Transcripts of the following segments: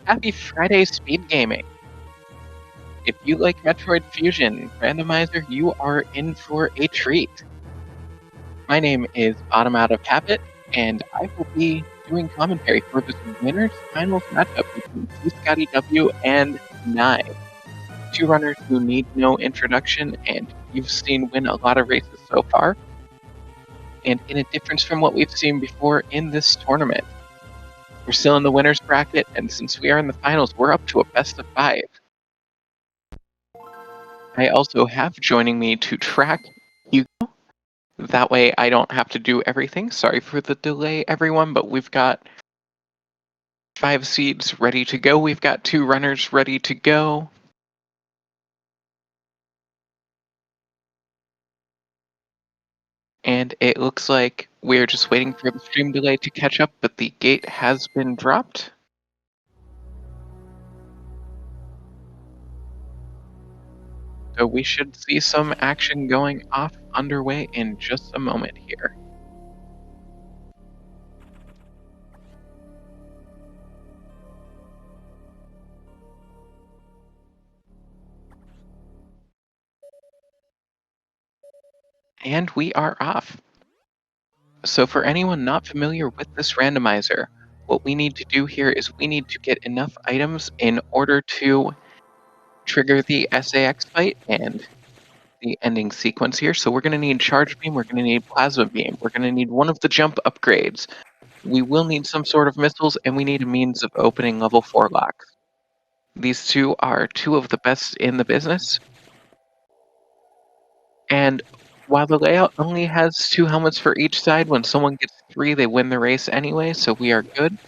Happy Friday, Speed Gaming! If you like Metroid Fusion, Randomizer, you are in for a treat. My name is Bottom Out of Habit, and I will be doing commentary for this winners finals matchup between CScottyw and Naii. Two runners who need no introduction, and you've seen win a lot of races so far. And in a difference from what we've seen before in this tournament, we're still in the winners bracket, and since we are in the finals, we're up to a best of 5. I also have joining me to track Hugo. That way I don't have to do everything. Sorry for the delay, everyone, but we've got 5 seeds ready to go. We've got 2 runners ready to go. And it looks like we're just waiting for the stream delay to catch up, but the gate has been dropped. So we should see some action going off underway in just a moment here. And we are off. So for anyone not familiar with this randomizer, what we need to do here is we need to get enough items in order to trigger the SAX fight and the ending sequence here. So we're going to need Charge Beam, we're going to need Plasma Beam, we're going to need one of the jump upgrades. We will need some sort of missiles, and we need a means of opening level 4 locks. These two are 2 of the best in the business. And while the layout only has 2 helmets for each side, when someone gets 3, they win the race anyway, so we are good.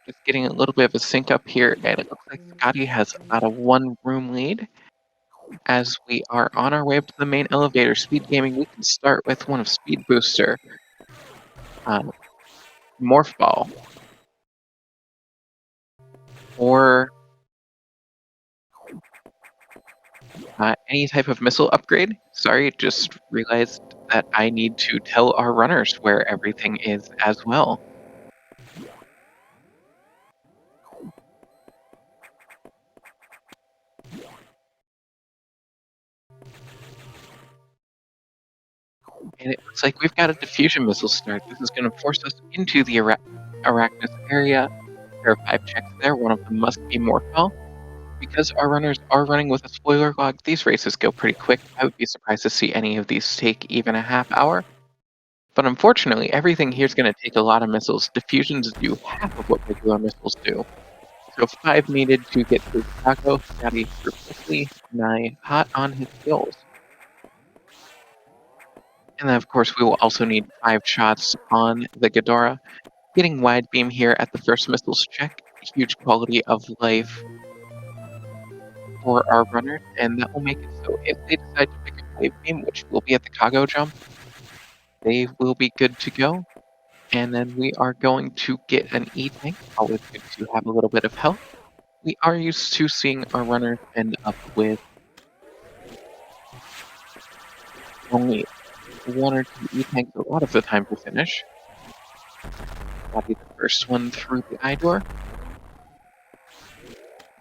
Just getting a little bit of a sync up here, and it looks like Scotty has about a 1-room lead. As we are on our way up to the main elevator, Speed Gaming, we can start with one of Speed Booster, Morph Ball, or any type of missile upgrade. Sorry, just realized that I need to tell our runners where everything is as well. And it looks like we've got a diffusion missile start. This is going to force us into the Arachnus area. There are 5 checks there. One of them must be Morph Ball. Because our runners are running with a spoiler log, these races go pretty quick. I would be surprised to see any of these take even a half hour. But unfortunately, everything here is going to take a lot of missiles. Diffusions do half of what regular missiles do. So 5 needed to get to Chicago. Scotty through quickly. Naii hot on his heels. And then, of course, we will also need 5 shots on the Ghidorah. Getting wide beam here at the first missiles check. Huge quality of life for our runners, and that will make it so if they decide to pick a wave beam, which will be at the cargo jump, they will be good to go. And then we are going to get an E-tank, always good to have a little bit of health. We are used to seeing our runners end up with only 1 or 2 E-tanks a lot of the time to finish. That'll be the first one through the eye door.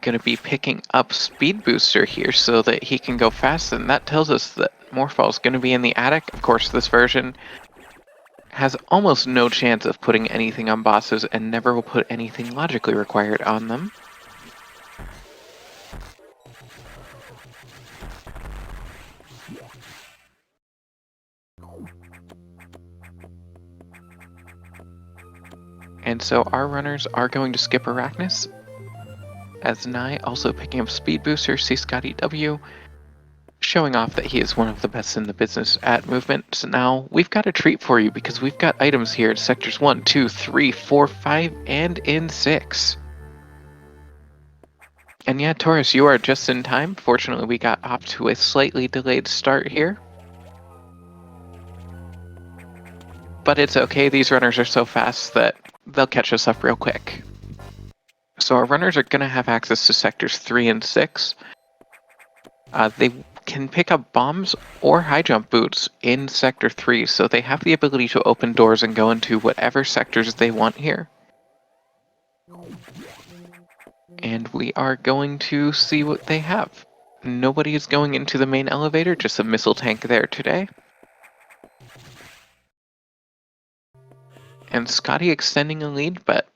Going to be picking up Speed Booster here so that he can go fast, and that tells us that Morphball is going to be in the attic. Of course, this version has almost no chance of putting anything on bosses and never will put anything logically required on them. And so our runners are going to skip Arachnus, as Naii also picking up Speed Booster, CScottyw, showing off that he is one of the best in the business at movement. So now we've got a treat for you because we've got items here at sectors 1, 2, 3, 4, 5, and in 6. And yeah, Taurus, you are just in time. Fortunately, we got off to a slightly delayed start here. But it's okay, these runners are so fast that they'll catch us up real quick. So our runners are going to have access to sectors 3 and 6. They can pick up bombs or high jump boots in sector 3, so they have the ability to open doors and go into whatever sectors they want here. And we are going to see what they have. Nobody is going into the main elevator, just a missile tank there today. And Scotty extending a lead, but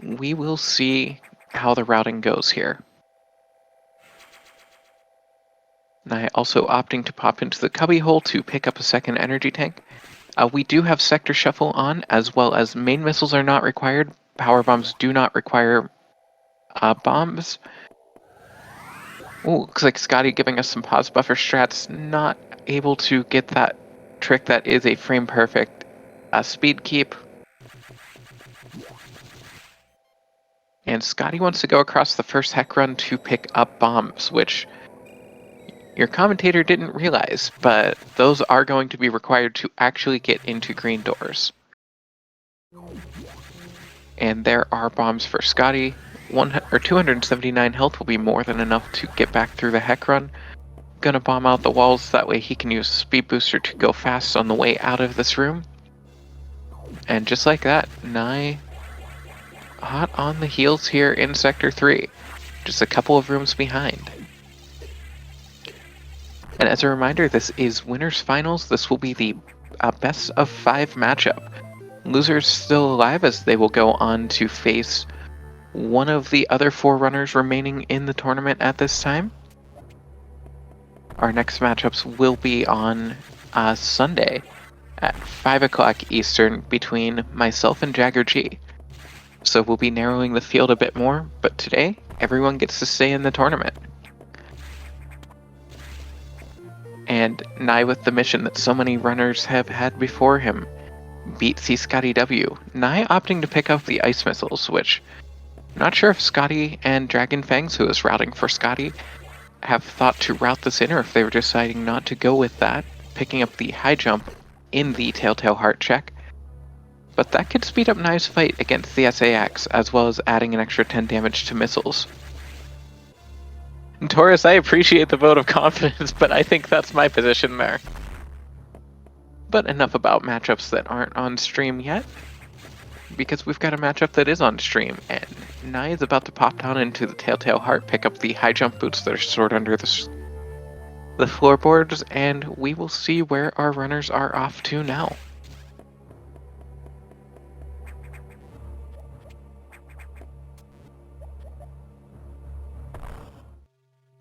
we will see how the routing goes here. Naii also opting to pop into the cubbyhole to pick up a second energy tank. We do have sector shuffle on, as well as main missiles are not required. Power bombs do not require bombs. Ooh, looks like Scotty giving us some pause buffer strats, not able to get that trick that is a frame perfect speed keep. And Scotty wants to go across the first heck run to pick up bombs, which your commentator didn't realize, but those are going to be required to actually get into green doors. And there are bombs for Scotty. 279 health will be more than enough to get back through the heck run. Gonna bomb out the walls, that way he can use a speed booster to go fast on the way out of this room. And just like that, Naii hot on the heels here in Sector 3. Just a couple of rooms behind. And as a reminder, this is Winners Finals. This will be the best of 5 matchup. Losers still alive, as they will go on to face one of the other 4 runners remaining in the tournament at this time. Our next matchups will be on Sunday at 5 o'clock Eastern between myself and Jagger G. So we'll be narrowing the field a bit more, but today everyone gets to stay in the tournament. And Naii with the mission that so many runners have had before him, beat CScottyw. Naii opting to pick up the ice missiles, which I'm not sure if Scotty and Dragon Fangs, who is routing for Scotty, have thought to route this in, or if they were deciding not to go with that, picking up the high jump in the Telltale Heart check. But that could speed up Naii's fight against the SAX, as well as adding an extra 10 damage to missiles. And Taurus, I appreciate the vote of confidence, but I think that's my position there. But enough about matchups that aren't on stream yet, because we've got a matchup that is on stream, and Naii is about to pop down into the Telltale Heart, pick up the high jump boots that are stored under the floorboards, and we will see where our runners are off to now.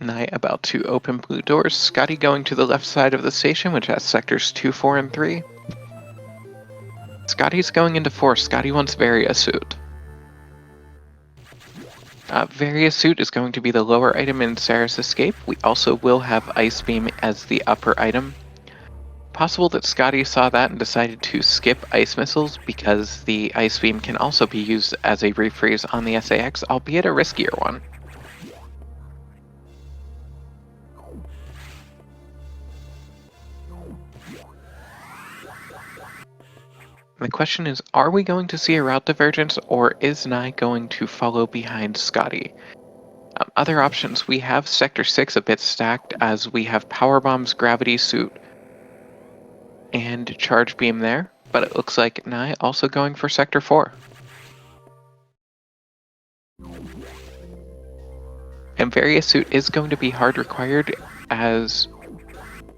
Naii about to open blue doors. Scotty going to the left side of the station, which has sectors 2, 4, and 3. Scotty's going into 4. Scotty wants Varia Suit. Varia Suit is going to be the lower item in Sarah's Escape. We also will have Ice Beam as the upper item. Possible that Scotty saw that and decided to skip Ice Missiles, because the Ice Beam can also be used as a refreeze on the SAX, albeit a riskier one. The question is, are we going to see a route divergence, or is Naii going to follow behind Scotty? Other options, we have Sector 6 a bit stacked, as we have Power Bombs, Gravity Suit, and Charge Beam there, but it looks like Naii also going for Sector 4. And Varia Suit is going to be hard required, as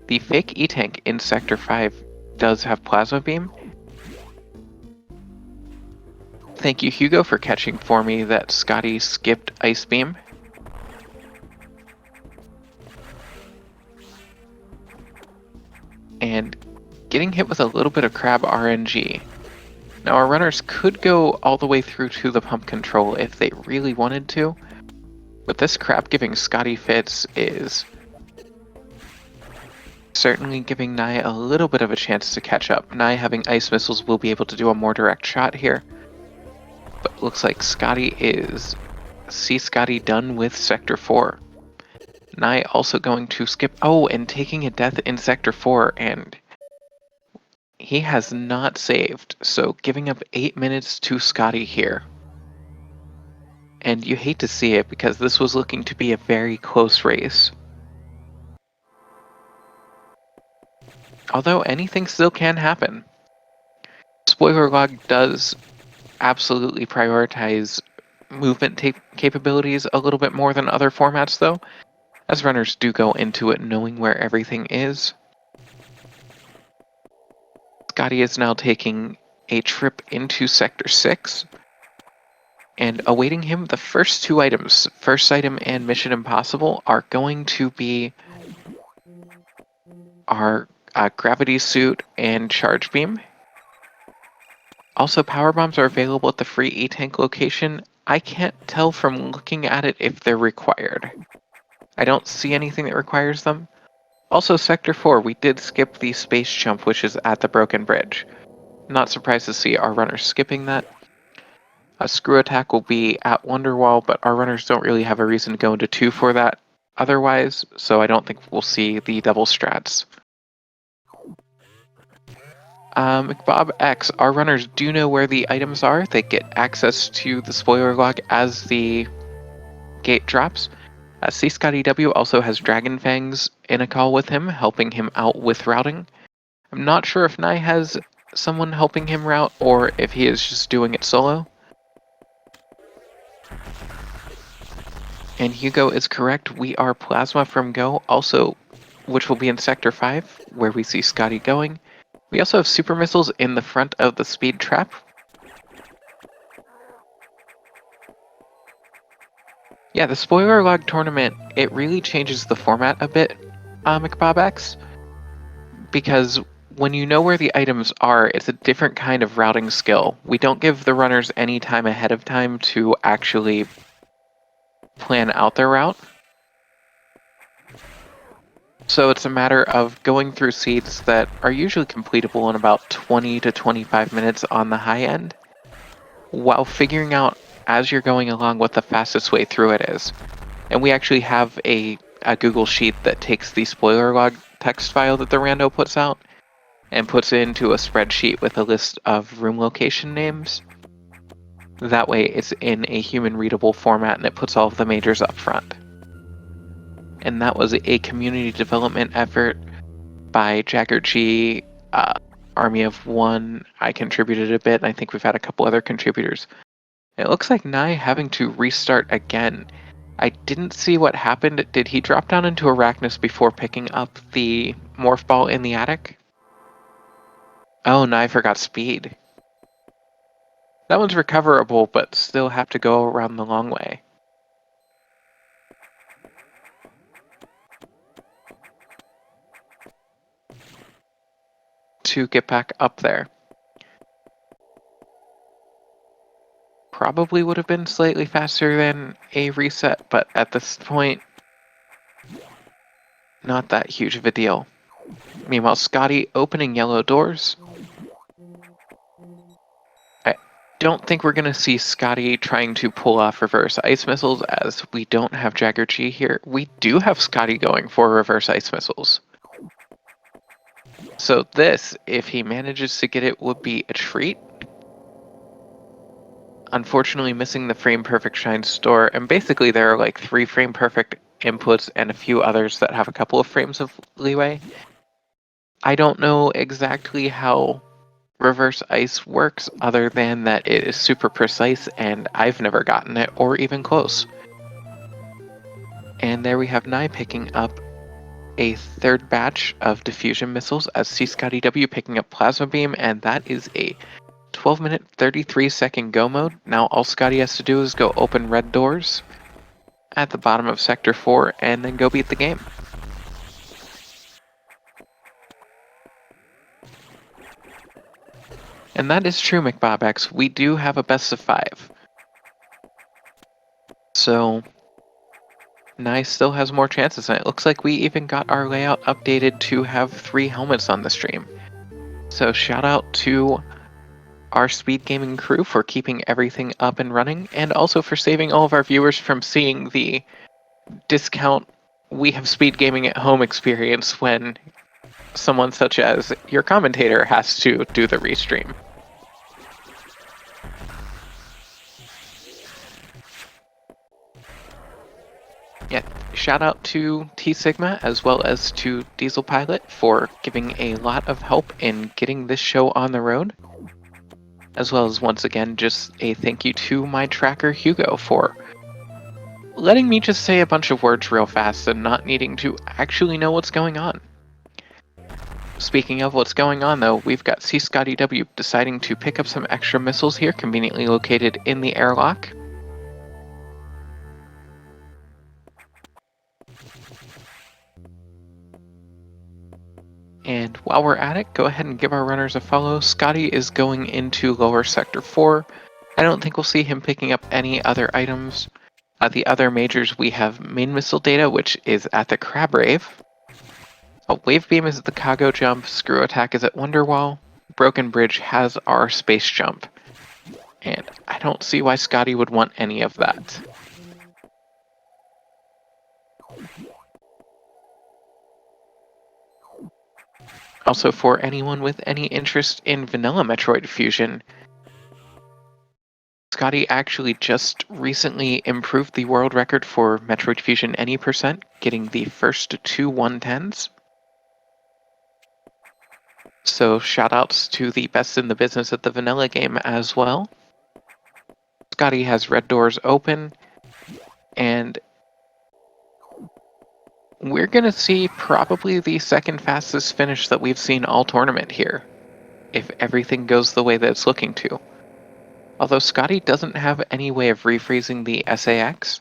the fake E-Tank in Sector 5 does have Plasma Beam. Thank you, Hugo, for catching for me that Scotty skipped Ice Beam. And getting hit with a little bit of Crab RNG. Now our runners could go all the way through to the pump control if they really wanted to, but this Crab giving Scotty fits is certainly giving Naii a little bit of a chance to catch up. Naii having Ice Missiles will be able to do a more direct shot here. But looks like Scotty is CScottyw done with Sector 4. Naii also going to skip, and taking a death in Sector 4, and he has not saved, so giving up 8 minutes to Scotty here. And you hate to see it, because this was looking to be a very close race. Although anything still can happen. Spoiler log does absolutely prioritize movement capabilities a little bit more than other formats, though, as runners do go into it knowing where everything is. Scotty is now taking a trip into Sector 6, and awaiting him, the first two items, first item and Mission Impossible, are going to be our gravity suit and charge beam. Also, power bombs are available at the free E-Tank location. I can't tell from looking at it if they're required. I don't see anything that requires them. Also, Sector 4, we did skip the space jump, which is at the broken bridge. Not surprised to see our runners skipping that. A screw attack will be at Wonderwall, but our runners don't really have a reason to go into 2 for that otherwise, so I don't think we'll see the double strats. McBob X, our runners do know where the items are. They get access to the spoiler log as the gate drops. CScottyw also has Dragon Fangs in a call with him, helping him out with routing. I'm not sure if Naii has someone helping him route or if he is just doing it solo. And Hugo is correct. We are Plasma from Go, also, which will be in Sector 5, where we see Scotty going. We also have super missiles in the front of the speed trap. Yeah, the spoiler log tournament, it really changes the format a bit, McBobX, because when you know where the items are, it's a different kind of routing skill. We don't give the runners any time ahead of time to actually plan out their route. So it's a matter of going through seeds that are usually completable in about 20 to 25 minutes on the high end, while figuring out as you're going along what the fastest way through it is. And we actually have a Google Sheet that takes the spoiler log text file that the rando puts out and puts it into a spreadsheet with a list of room location names. That way it's in a human readable format and it puts all of the majors up front. And that was a community development effort by Jagger G, Army of One. I contributed a bit, and I think we've had a couple other contributors. It looks like Naii having to restart again. I didn't see what happened. Did he drop down into Arachnus before picking up the morph ball in the attic? Oh, Naii forgot speed. That one's recoverable, but still have to go around the long way. To get back up there. Probably would have been slightly faster than a reset, but at this point, not that huge of a deal. Meanwhile, Scotty opening yellow doors. I don't think we're going to see Scotty trying to pull off reverse ice missiles, as we don't have Jagger G here. We do have Scotty going for reverse ice missiles. So this, if he manages to get it, would be a treat. Unfortunately, missing the frame perfect shine store, and basically there are like 3 frame perfect inputs and a few others that have a couple of frames of leeway. I don't know exactly how reverse ice works, other than that it is super precise, and I've never gotten it or even close. And there we have Naii picking up a third batch of diffusion missiles as CScottyw picking up plasma beam, and that is a 12-minute, 33-second go mode. Now all Scotty has to do is go open red doors at the bottom of Sector 4 and then go beat the game. And that is true, McBobX. We do have a best of 5. So Naii still has more chances, and it looks like we even got our layout updated to have 3 helmets on the stream. So shout out to our SpeedGaming crew for keeping everything up and running, and also for saving all of our viewers from seeing the discount we have SpeedGaming at home experience when someone such as your commentator has to do the restream. Yeah, shout out to T Sigma as well as to Diesel Pilot for giving a lot of help in getting this show on the road. as well as once again just a thank you to my tracker Hugo for letting me just say a bunch of words real fast and not needing to actually know what's going on. Speaking of what's going on though, we've got CScottyw deciding to pick up some extra missiles here, conveniently located in the airlock. And while we're at it, go ahead and give our runners a follow. Scotty is going into lower sector 4. I don't think we'll see him picking up any other items. The other majors, we have main missile data, which is at the Crab Rave. Wave Beam is at the Cargo Jump, Screw Attack is at Wonderwall, Broken Bridge has our Space Jump. And I don't see why Scotty would want any of that. Also, for anyone with any interest in vanilla Metroid Fusion, Scotty actually just recently improved the world record for Metroid Fusion any %, getting the first 2 110s. So shoutouts to the best in the business at the vanilla game as well. Scotty has red doors open, and we're going to see probably the second fastest finish that we've seen all tournament here, if everything goes the way that it's looking to. Although Scotty doesn't have any way of refreezing the SAX,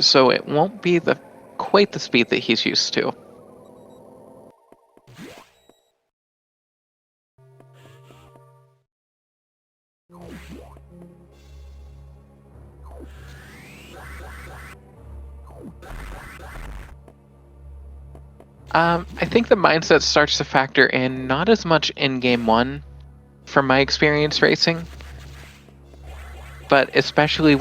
so it won't be quite the speed that he's used to. I think the mindset starts to factor in not as much in Game 1, from my experience racing, but especially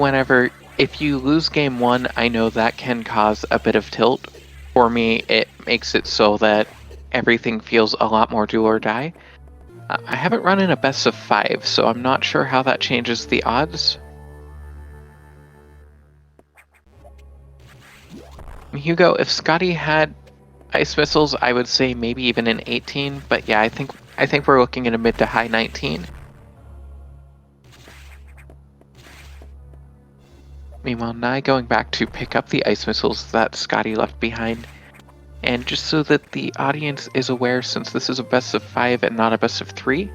if you lose Game 1, I know that can cause a bit of tilt. For me, it makes it so that everything feels a lot more do or die. I haven't run in a best of 5, so I'm not sure how that changes the odds. Hugo, if Scotty had ice missiles, I would say maybe even an 18, but yeah, I think we're looking at a mid to high 19. Meanwhile, Naii going back to pick up the ice missiles that Scotty left behind. And just so that the audience is aware, since this is a best of 5 and not a best of 3,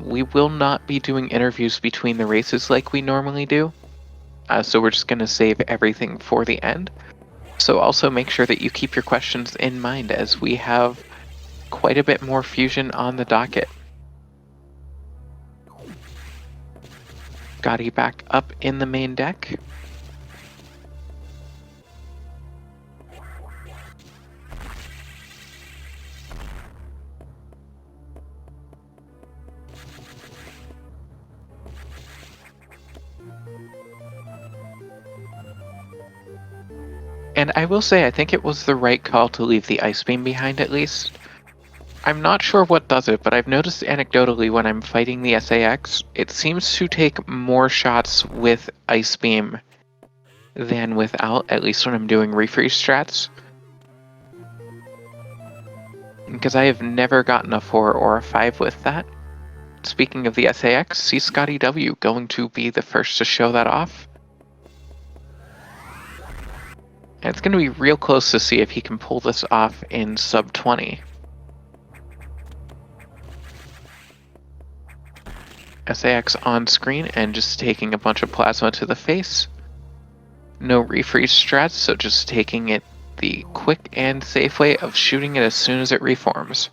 we will not be doing interviews between the races like we normally do. So we're just going to save everything for the end. So also make sure that you keep your questions in mind, as we have quite a bit more fusion on the docket. Scotty back up in the main deck. And I will say, I think it was the right call to leave the Ice Beam behind at least. I'm not sure what does it, but I've noticed anecdotally when I'm fighting the SAX, it seems to take more shots with Ice Beam than without, at least when I'm doing refreeze strats. Because I have never gotten a 4 or a 5 with that. Speaking of the SAX, CScottyw going to be the first to show that off. And it's going to be real close to see if he can pull this off in sub 20. SAX on screen and just taking a bunch of plasma to the face. No refreeze strats, so just taking it the quick and safe way of shooting it as soon as it reforms.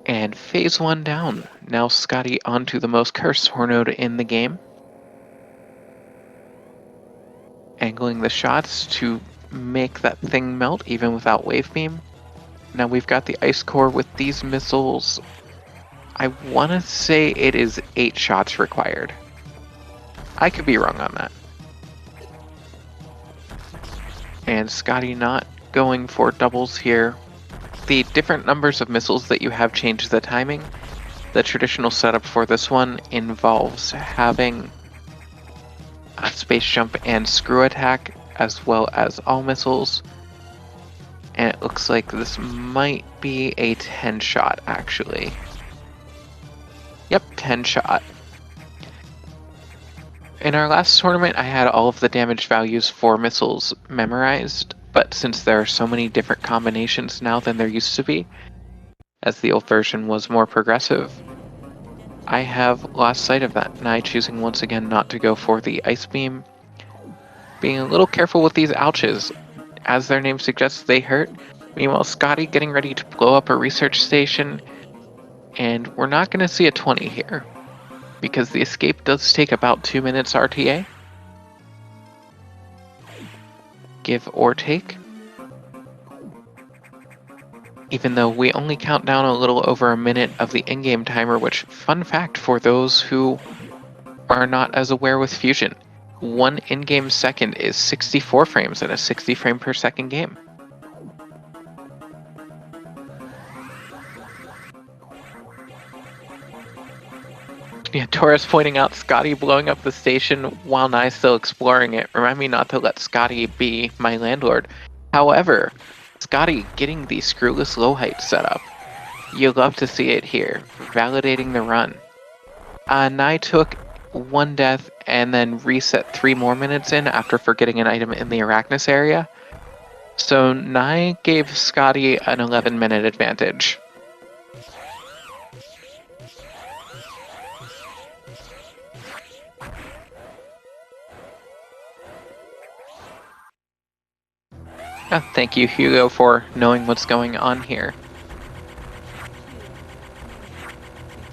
And phase 1 down. Now Scotty onto the most cursed Hornode in the game. Angling the shots to make that thing melt even without Wave Beam. Now we've got the Ice Core with these missiles. I want to say it is 8 shots required. I could be wrong on that. And Scotty not going for doubles here. The different numbers of missiles that you have change the timing. The traditional setup for this one involves having a Space Jump and Screw Attack, as well as all missiles. And it looks like this might be a 10 shot, actually. Yep, 10 shot. In our last tournament, I had all of the damage values for missiles memorized, but since there are so many different combinations now than there used to be, as the old version was more progressive, I have lost sight of that, Naii choosing once again not to go for the Ice Beam. Being a little careful with these ouches. As their name suggests, they hurt. Meanwhile, Scotty getting ready to blow up a research station, and we're not going to see a 20 here, because the escape does take about 2 minutes RTA. Give or take. Even though we only count down a little over a minute of the in-game timer, which, fun fact for those who are not as aware with Fusion, one in-game second is 64 frames in a 60 frame per second game. Yeah, Taurus pointing out Scotty blowing up the station while Naii still exploring it. Remind me not to let Scotty be my landlord. However, Scotty getting the screwless low height setup. You love to see it here, validating the run. Naii took 1 death and then reset 3 more minutes in after forgetting an item in the Arachnus area. So Naii gave Scotty an 11-minute advantage. Thank you, Hugo, for knowing what's going on here.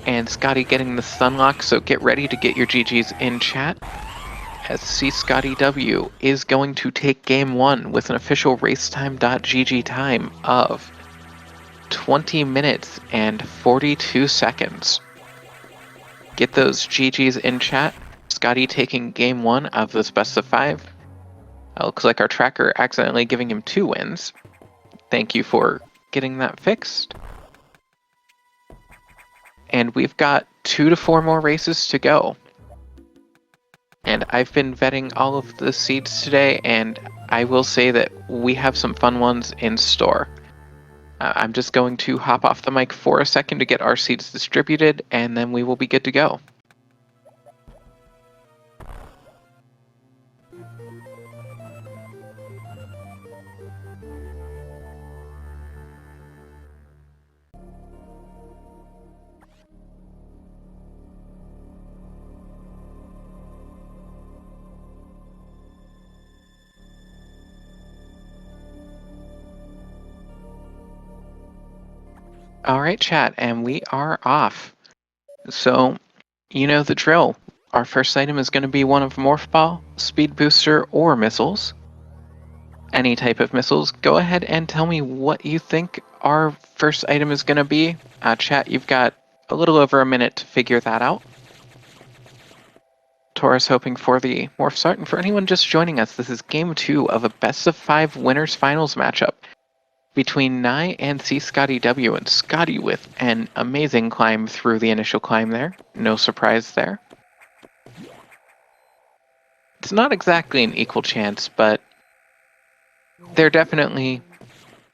And Scotty getting the Sunlock, so get ready to get your GGs in chat, as CScottyw is going to take game 1 with an official racetime.gg time of 20 minutes and 42 seconds. Get those GGs in chat. Scotty taking game 1 of this best of 5. Looks like our tracker accidentally giving him 2 wins. Thank you for getting that fixed. And we've got 2 to 4 more races to go. And I've been vetting all of the seeds today, and I will say that we have some fun ones in store. I'm just going to hop off the mic for a second to get our seeds distributed, and then we will be good to go. Alright, chat, and we are off. So, you know the drill. Our first item is going to be one of Morph Ball, Speed Booster, or missiles. Any type of missiles. Go ahead and tell me what you think our first item is going to be. Chat, you've got a little over a minute to figure that out. Taurus hoping for the Morph start. And for anyone just joining us, this is game 2 of a best of 5 winners finals matchup between Naii and CScottyw, and Scotty with an amazing climb through the initial climb there. No surprise there. It's not exactly an equal chance, but there definitely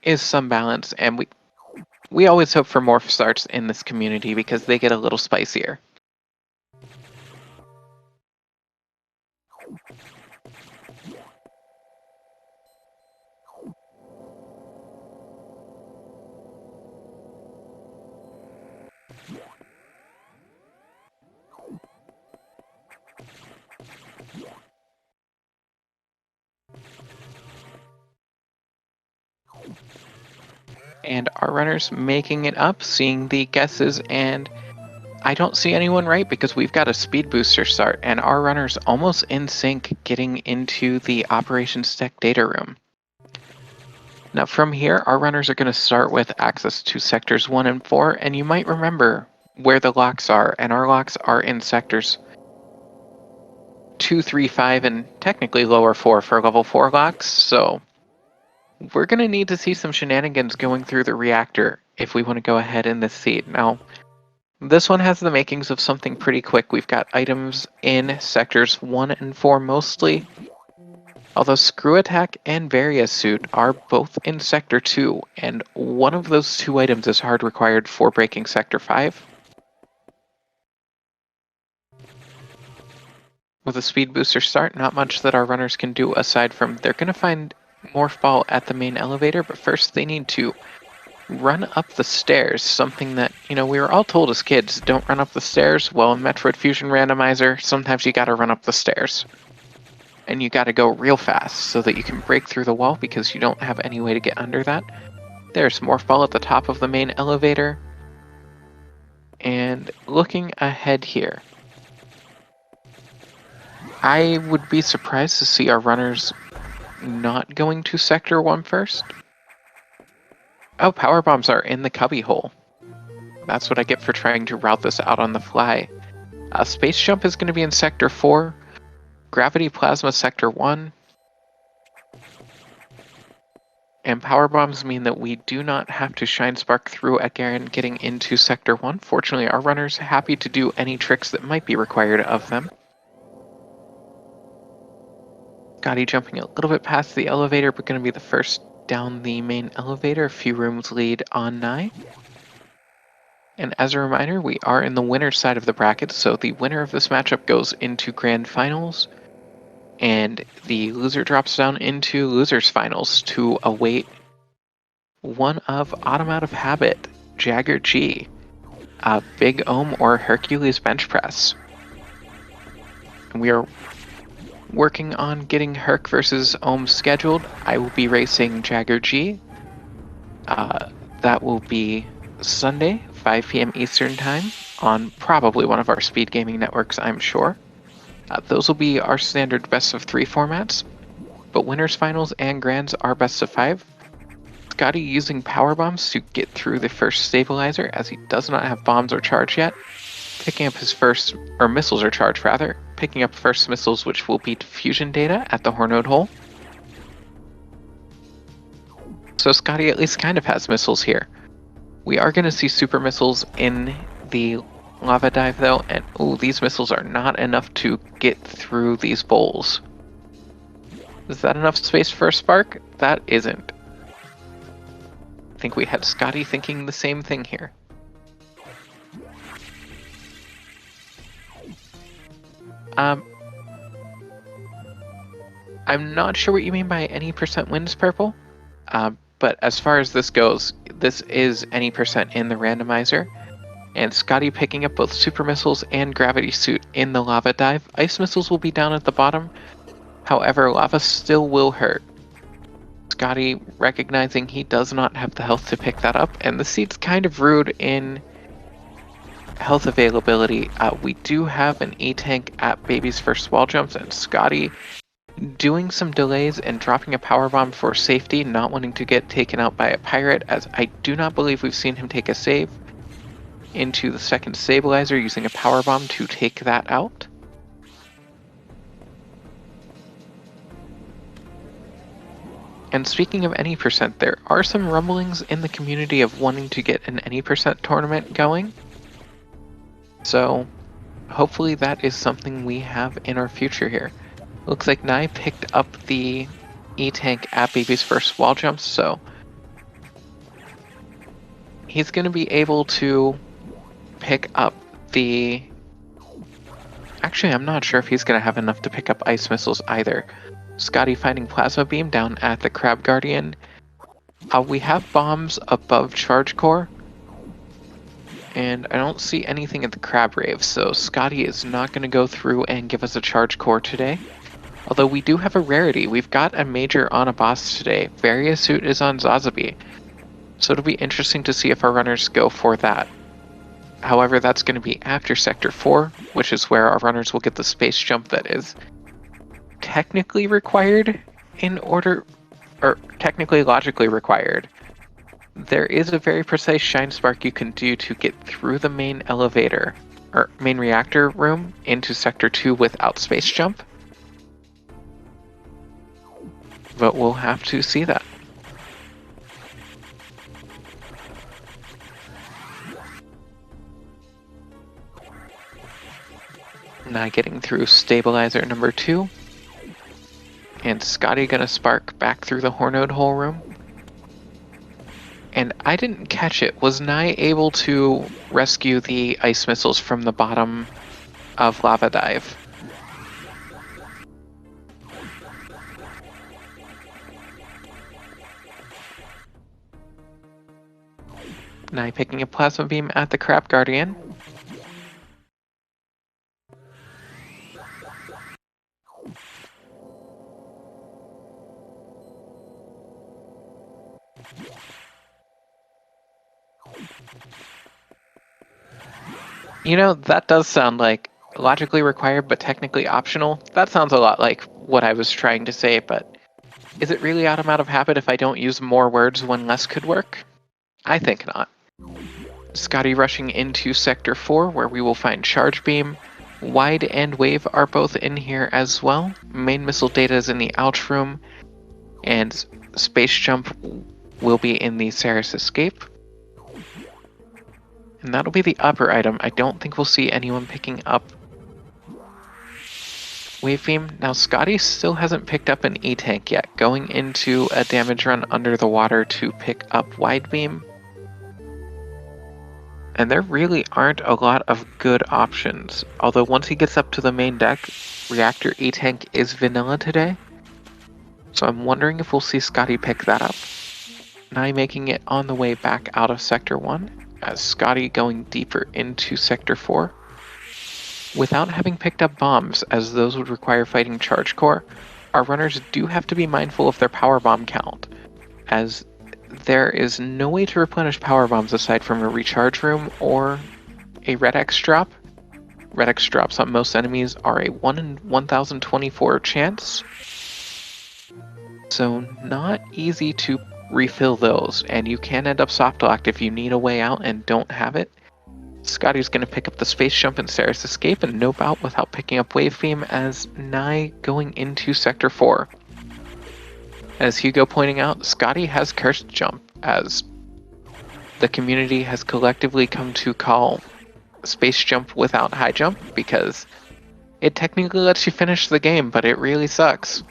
is some balance, and we always hope for morph starts in this community because they get a little spicier. And our runners making it up, seeing the guesses, and I don't see anyone right because we've got a speed booster start, and our runners almost in sync getting into the operations tech data room. Now from here, our runners are going to start with access to sectors 1 and 4, and you might remember where the locks are, and our locks are in sectors 2, 3, 5, and technically lower 4 for level 4 locks, so we're going to need to see some shenanigans going through the reactor if we want to go ahead in this seed. Now, this one has the makings of something pretty quick. We've got items in sectors 1 and 4 mostly. Although Screw Attack and Various Suit are both in Sector 2, and one of those two items is hard required for breaking Sector 5. With a speed booster start, not much that our runners can do aside from they're going to find Morph Ball at the main elevator, but first they need to run up the stairs, something that, we were all told as kids, don't run up the stairs. Well, in Metroid Fusion Randomizer, sometimes you gotta run up the stairs. And you gotta go real fast so that you can break through the wall because you don't have any way to get under that. There's Morph Ball at the top of the main elevator. And looking ahead here, I would be surprised to see our runners not going to Sector 1 first. Oh, power bombs are in the cubby hole. That's what I get for trying to route this out on the fly. Space Jump is going to be in Sector 4. Gravity Plasma Sector 1. And power bombs mean that we do not have to Shine Spark through again getting into Sector 1. Fortunately, our runners are happy to do any tricks that might be required of them. Scotty jumping a little bit past the elevator, but going to be the first down the main elevator. A few rooms lead on Naii. And as a reminder, we are in the winner's side of the bracket, so the winner of this matchup goes into Grand Finals, and the loser drops down into Losers Finals to await one of Autumn Out of Habit, Jagger G, Big Ohm, or Hercules Bench Press. And we are working on getting Herc versus Ohm scheduled. I will be racing Jagger G. That will be Sunday, 5 p.m. Eastern Time, on probably one of our SpeedGaming networks, I'm sure. Those will be our standard best of 3 formats, but winners, finals, and grands are best of 5. Scotty using power bombs to get through the first stabilizer, as he does not have bombs or charge yet. Picking up his first, or missiles or charge rather, picking up first missiles, which will beat fusion data at the Hornode hole. So Scotty at least kind of has missiles here. We are going to see super missiles in the lava dive though, and these missiles are not enough to get through these bowls. Is that enough space for a spark? That isn't. I think we had Scotty thinking the same thing here. I'm not sure what you mean by any percent wins, Purple. But as far as this goes, this is any percent in the randomizer. And Scotty picking up both super missiles and gravity suit in the lava dive. Ice missiles will be down at the bottom. However, lava still will hurt. Scotty recognizing he does not have the health to pick that up, and the seat's kind of rude in health availability. We do have an E-tank at Baby's first wall jumps, and Scotty doing some delays and dropping a power bomb for safety, not wanting to get taken out by a pirate, as I do not believe we've seen him take a save into the second stabilizer using a power bomb to take that out. And speaking of any percent, there are some rumblings in the community of wanting to get an any percent tournament going. So hopefully that is something we have in our future here. Looks like Naii picked up the E-tank at Baby's first wall jumps, so he's going to be able to pick up the... Actually, I'm not sure if he's going to have enough to pick up ice missiles either. Scotty finding Plasma Beam down at the Crab Guardian. We have bombs above Charge Core, and I don't see anything at the Crab Rave, so Scotty is not going to go through and give us a Charge Core today. Although we do have a rarity. We've got a major on a boss today. Various Suit is on Zazabi, so it'll be interesting to see if our runners go for that. However, that's going to be after Sector 4, which is where our runners will get the space jump that is technically required in order, or technically logically required. There is a very precise Shine Spark you can do to get through the main elevator, or main reactor room, into Sector 2 without space jump. But we'll have to see that. Not getting through stabilizer number 2. And Scotty gonna spark back through the Hornode hole room. And I didn't catch it. Was Naii able to rescue the ice missiles from the bottom of Lava Dive? Naii picking a plasma beam at the Crab Guardian. You know, that does sound like logically required but technically optional. That sounds a lot like what I was trying to say, but is it really out of habit if I don't use more words when less could work? I think not. Scotty rushing into Sector 4, where we will find Charge Beam. Wide and Wave are both in here as well. Main missile data is in the Ouch room, and Space Jump will be in the Saris Escape. And that'll be the upper item. I don't think we'll see anyone picking up Wave Beam. Now, Scotty still hasn't picked up an E-Tank yet, going into a damage run under the water to pick up Wide Beam. And there really aren't a lot of good options. Although once he gets up to the main deck, Reactor E-Tank is vanilla today. So I'm wondering if we'll see Scotty pick that up. Naii making it on the way back out of Sector 1, as Scotty going deeper into Sector 4. Without having picked up bombs, as those would require fighting Charge Core, our runners do have to be mindful of their power bomb count, as there is no way to replenish power bombs aside from a recharge room or a Red X drop. Red X drops on most enemies are a 1 in 1024 chance, so not easy to refill those, and you can end up soft locked if you need a way out and don't have it. Scotty's going to pick up the Space Jump and Saris Escape and nope out without picking up Wave Beam, as Naii going into Sector 4. As Hugo pointing out, Scotty has Cursed Jump, as the community has collectively come to call Space Jump without High Jump, because it technically lets you finish the game, but it really sucks.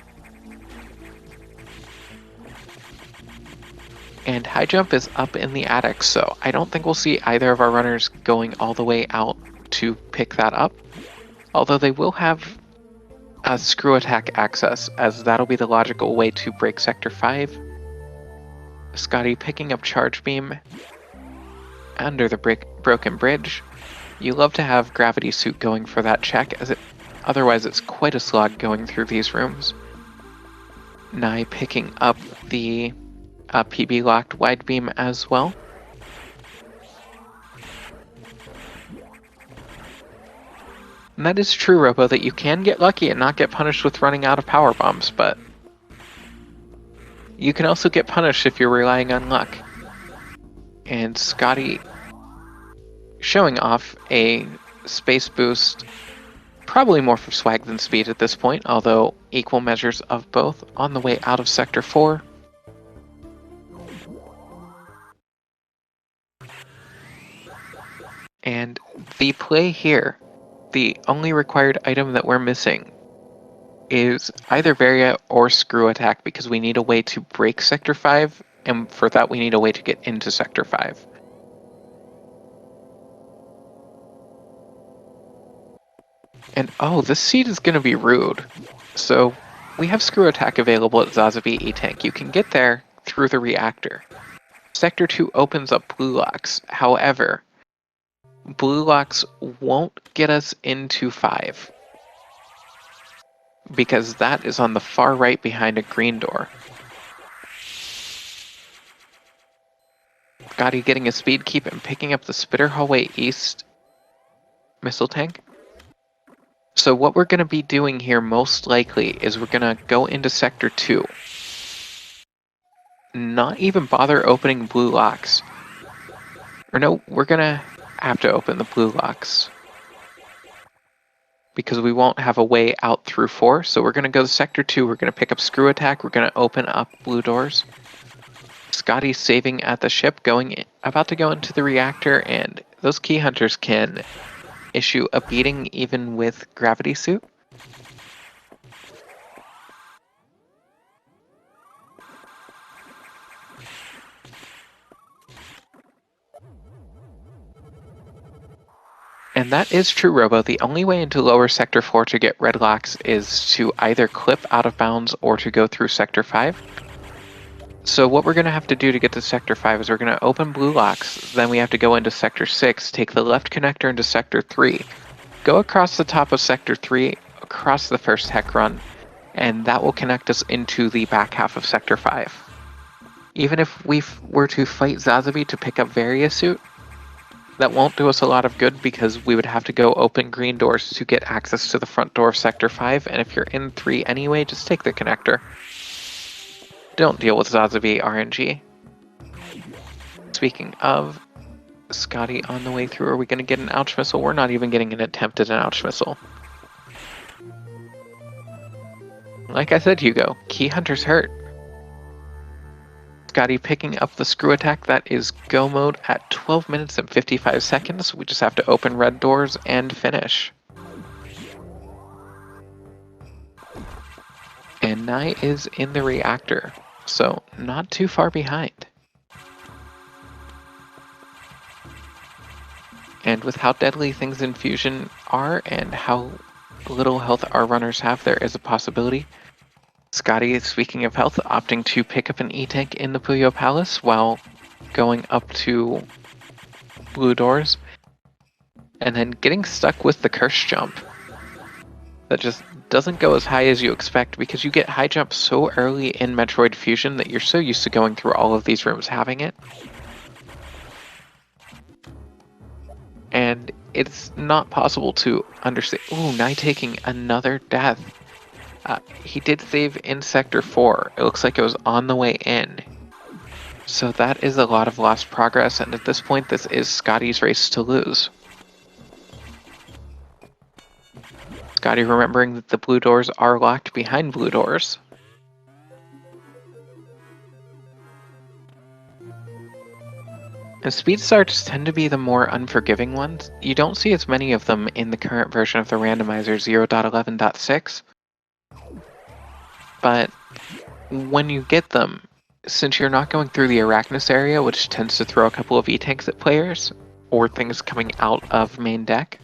And High Jump is up in the attic, so I don't think we'll see either of our runners going all the way out to pick that up. Although they will have a Screw Attack access, as that'll be the logical way to break Sector 5. Scotty picking up Charge Beam under the Broken Bridge. You love to have Gravity Suit going for that check, as otherwise it's quite a slog going through these rooms. Naii picking up the PB locked Wide Beam as well. And that is true, Robo, that you can get lucky and not get punished with running out of power bombs, but you can also get punished if you're relying on luck. And Scotty showing off a space boost, probably more for swag than speed at this point, although equal measures of both, on the way out of Sector 4. And the play here, the only required item that we're missing, is either Varia or Screw Attack, because we need a way to break Sector 5, and for that we need a way to get into Sector 5. And oh, this seed is going to be rude. So we have Screw Attack available at Zazavi E-Tank. You can get there through the reactor. Sector 2 opens up Blue Locks. However, Blue Locks won't get us into 5, because that is on the far right behind a green door. Scotty getting a speed keep and picking up the Spitter Hallway East missile tank. So what we're going to be doing here most likely is we're going to go into Sector 2. Not even bother opening Blue Locks. Or no, we're going to have to open the Blue Locks, because we won't have a way out through 4. So we're going to go to Sector 2, we're going to pick up Screw Attack, we're going to open up blue doors. Scotty saving at the ship, about to go into the reactor, and those Key Hunters can issue a beating even with Gravity Suit. And that is true, Robo. The only way into lower Sector 4 to get red locks is to either clip out of bounds or to go through Sector 5. So what we're going to have to do to get to Sector 5 is we're going to open blue locks, then we have to go into Sector 6, take the left connector into Sector 3, go across the top of Sector 3, across the first heck run, and that will connect us into the back half of Sector 5. Even if we were to fight Zazabi to pick up Varia Suit, that won't do us a lot of good because we would have to go open green doors to get access to the front door of Sector 5, and if you're in 3 anyway, just take the connector. Don't deal with Zazabi RNG. Speaking of, Scotty on the way through, are we going to get an ouch missile? We're not even getting an attempt at an ouch missile. Like I said, Hugo, Key Hunter's hurt. Scotty picking up the screw attack. That is go mode at 12 minutes and 55 seconds. We just have to open red doors and finish. And Naii is in the reactor, so not too far behind. And with how deadly things in Fusion are and how little health our runners have, there is a possibility. Scotty, speaking of health, opting to pick up an E-Tank in the Puyo Palace while going up to blue doors. And then getting stuck with the curse jump. That just doesn't go as high as you expect because you get high jump so early in Metroid Fusion that you're so used to going through all of these rooms having it. And it's not possible to understand. Ooh, Naii taking another death. He did save in Sector 4. It looks like it was on the way in. So that is a lot of lost progress, and at this point this is Scotty's race to lose. Scotty remembering that the blue doors are locked behind blue doors. And speed starts tend to be the more unforgiving ones. You don't see as many of them in the current version of the randomizer 0.11.6. But when you get them, since you're not going through the Arachnus area, which tends to throw a couple of E-Tanks at players, or things coming out of main deck,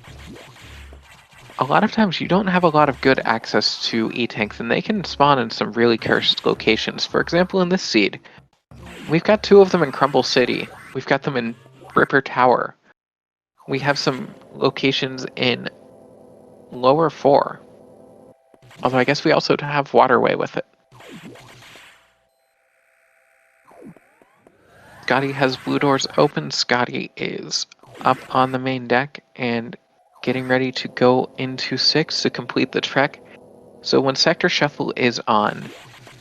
a lot of times you don't have a lot of good access to E-Tanks, and they can spawn in some really cursed locations. For example, in this seed, we've got 2 of them in Crumble City. We've got them in Ripper Tower. We have some locations in Lower 4. Although I guess we also have Waterway with it. Scotty has blue doors open. Scotty is up on the main deck and getting ready to go into 6 to complete the trek. So when Sector Shuffle is on,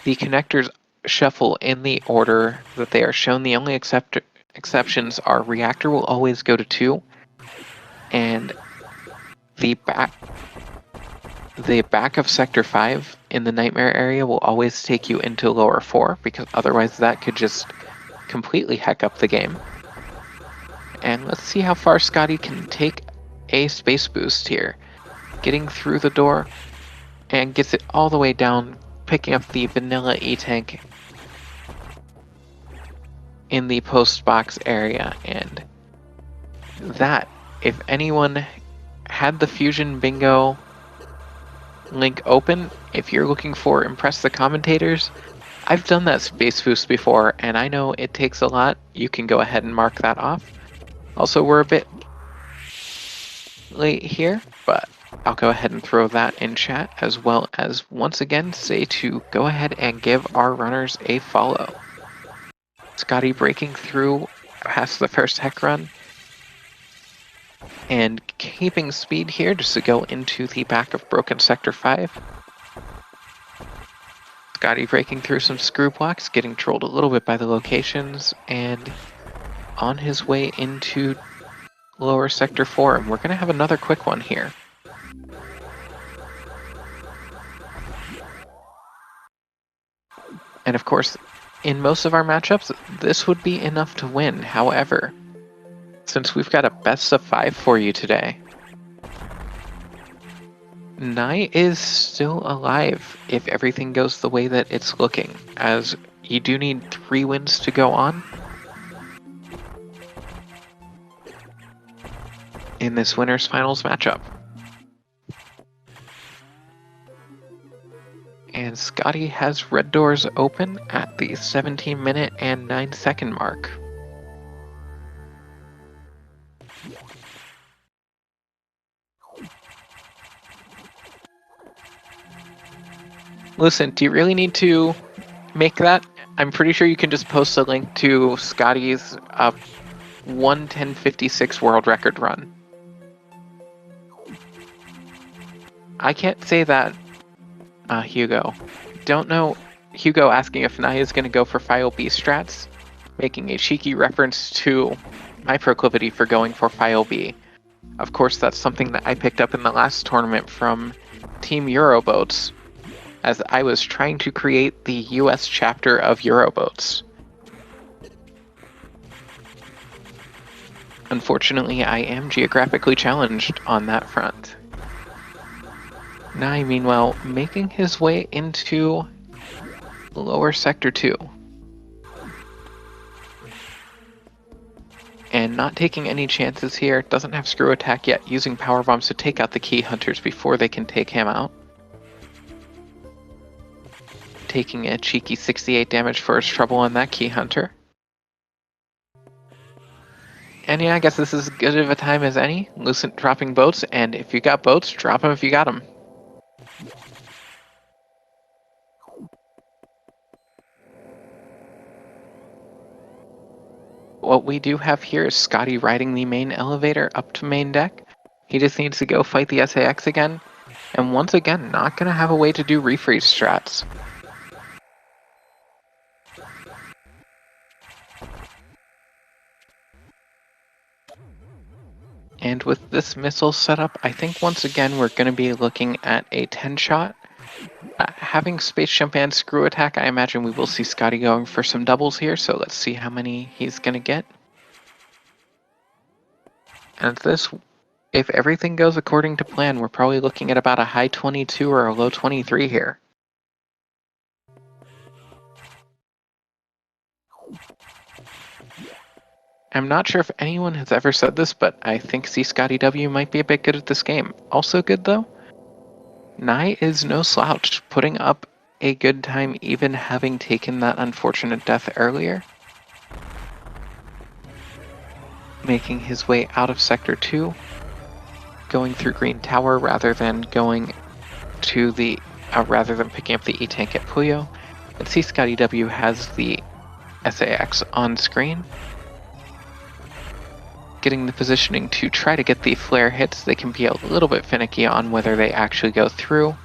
the connectors shuffle in the order that they are shown. The only exceptions are Reactor will always go to 2, and the back of Sector 5 in the Nightmare area will always take you into Lower 4, because otherwise that could just completely heck up the game. And let's see how far Scotty can take a space boost here. Getting through the door and gets it all the way down, picking up the vanilla E-Tank in the post box area. And that, if anyone had the Fusion Bingo link open, if you're looking for Impress the Commentators, I've done that space boost before, and I know it takes a lot. You can go ahead and mark that off. Also, we're a bit late here, but I'll go ahead and throw that in chat, as well as once again say to go ahead and give our runners a follow. Scotty breaking through past the first heck run and keeping speed here just to go into the back of Broken Sector 5. Scotty breaking through some screw blocks, getting trolled a little bit by the locations, and on his way into Lower Sector 4. And we're going to have another quick one here. And of course, in most of our matchups, this would be enough to win. However, since we've got a best of 5 for you today, Naii is still alive if everything goes the way that it's looking, as you do need 3 wins to go on. in this winners finals matchup. And Scotty has red doors open at the 17-minute and 9-second mark. Listen, do you really need to make that? I'm pretty sure you can just post a link to Scotty's 1:10:56 world record run. I can't say that, Hugo. Don't know. Hugo asking if Naii is going to go for File B strats, making a cheeky reference to my proclivity for going for File B. Of course, that's something that I picked up in the last tournament from Team Euroboats, as I was trying to create the US chapter of Euroboats. Unfortunately, I am geographically challenged on that front. Naii, meanwhile, making his way into lower sector 2. And not taking any chances here, doesn't have screw attack yet, using power bombs to take out the key hunters before they can take him out. Taking a cheeky 68 damage for his trouble on that key hunter. And yeah, I guess this is as good of a time as any. Lucent dropping boats, and if you got boats, drop them if you got them. What we do have here is Scotty riding the main elevator up to main deck. He just needs to go fight the SAX again. And once again, not going to have a way to do refreeze strats. And with this missile setup, I think once again we're going to be looking at a 10-shot. Having Space Jump and Screw Attack, I imagine we will see Scotty going for some doubles here, so let's see how many he's going to get. And this, if everything goes according to plan, we're probably looking at about a high 22 or a low 23 here. I'm not sure if anyone has ever said this, but I think CScottyw might be a bit good at this game. Also good, though, Naii is no slouch, putting up a good time even having taken that unfortunate death earlier. Making his way out of Sector 2, going through Green Tower rather than going to the, rather than picking up the E-Tank at Puyo. And CScottyw has the SAX on screen. Getting the positioning to try to get the flare hits. They can be a little bit finicky on whether they actually go through.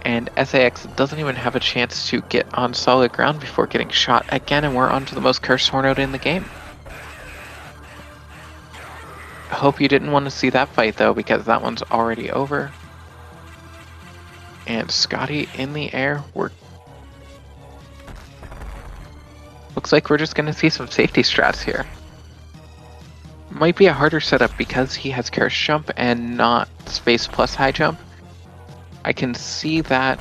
And SAX doesn't even have a chance to get on solid ground before getting shot again, and we're onto the most cursed Hornode in the game. I hope you didn't want to see that fight though, because that one's already over. And Scotty in the air. Looks like we're just going to see some safety strats here. Might be a harder setup because he has Curse Jump and not Space plus High Jump. I can see that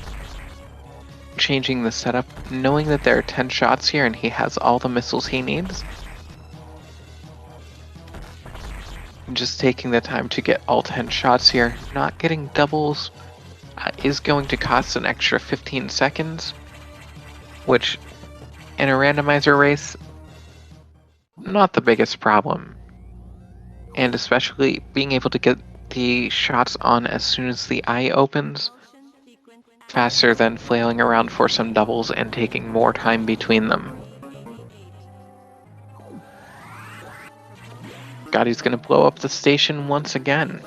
changing the setup, knowing that there are 10 shots here and he has all the missiles he needs. And just taking the time to get all 10 shots here, not getting doubles is going to cost an extra 15 seconds, which in a randomizer race, not the biggest problem. And especially being able to get the shots on as soon as the eye opens, faster than flailing around for some doubles and taking more time between them. Scotty's gonna blow up the station once again.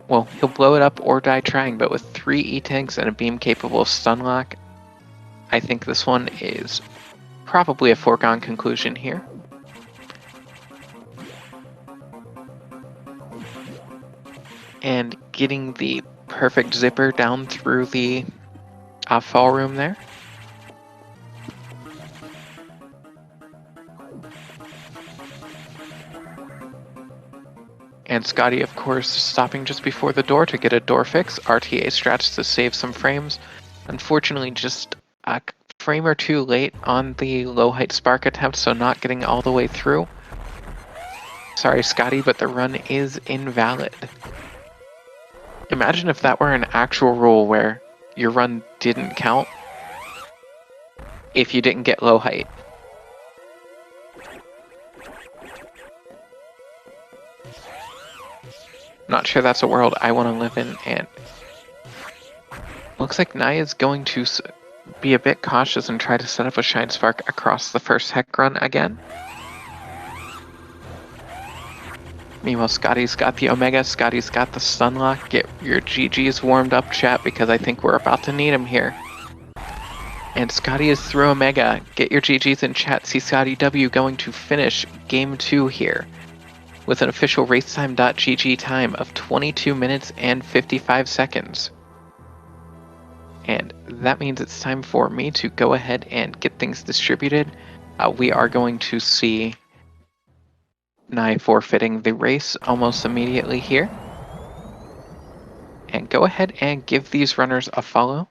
Well, he'll blow it up or die trying, but with 3 E-Tanks and a beam capable of stun lock, I think this one is probably a foregone conclusion here. And getting the perfect zipper down through the fall room there. And Scotty, of course, stopping just before the door to get a door fix. RTA strats to save some frames. Unfortunately, just frame or two late on the low height spark attempt, so not getting all the way through. Sorry, Scotty, but the run is invalid. Imagine if that were an actual rule where your run didn't count if you didn't get low height. Not sure that's a world I want to live in, and looks like Naii is going to be a bit cautious and try to set up a Shine Spark across the first heck run again. Meanwhile, Scotty's got the Omega, Scotty's got the Stunlock. Get your GGs warmed up, chat, because I think we're about to need them here. And Scotty is through Omega. Get your GGs in chat. CScottyw going to finish Game 2 here with an official racetime.gg time of 22 minutes and 55 seconds. And that means it's time for me to go ahead and get things distributed. We are going to see Naii forfeiting the race almost immediately here. And go ahead and give these runners a follow.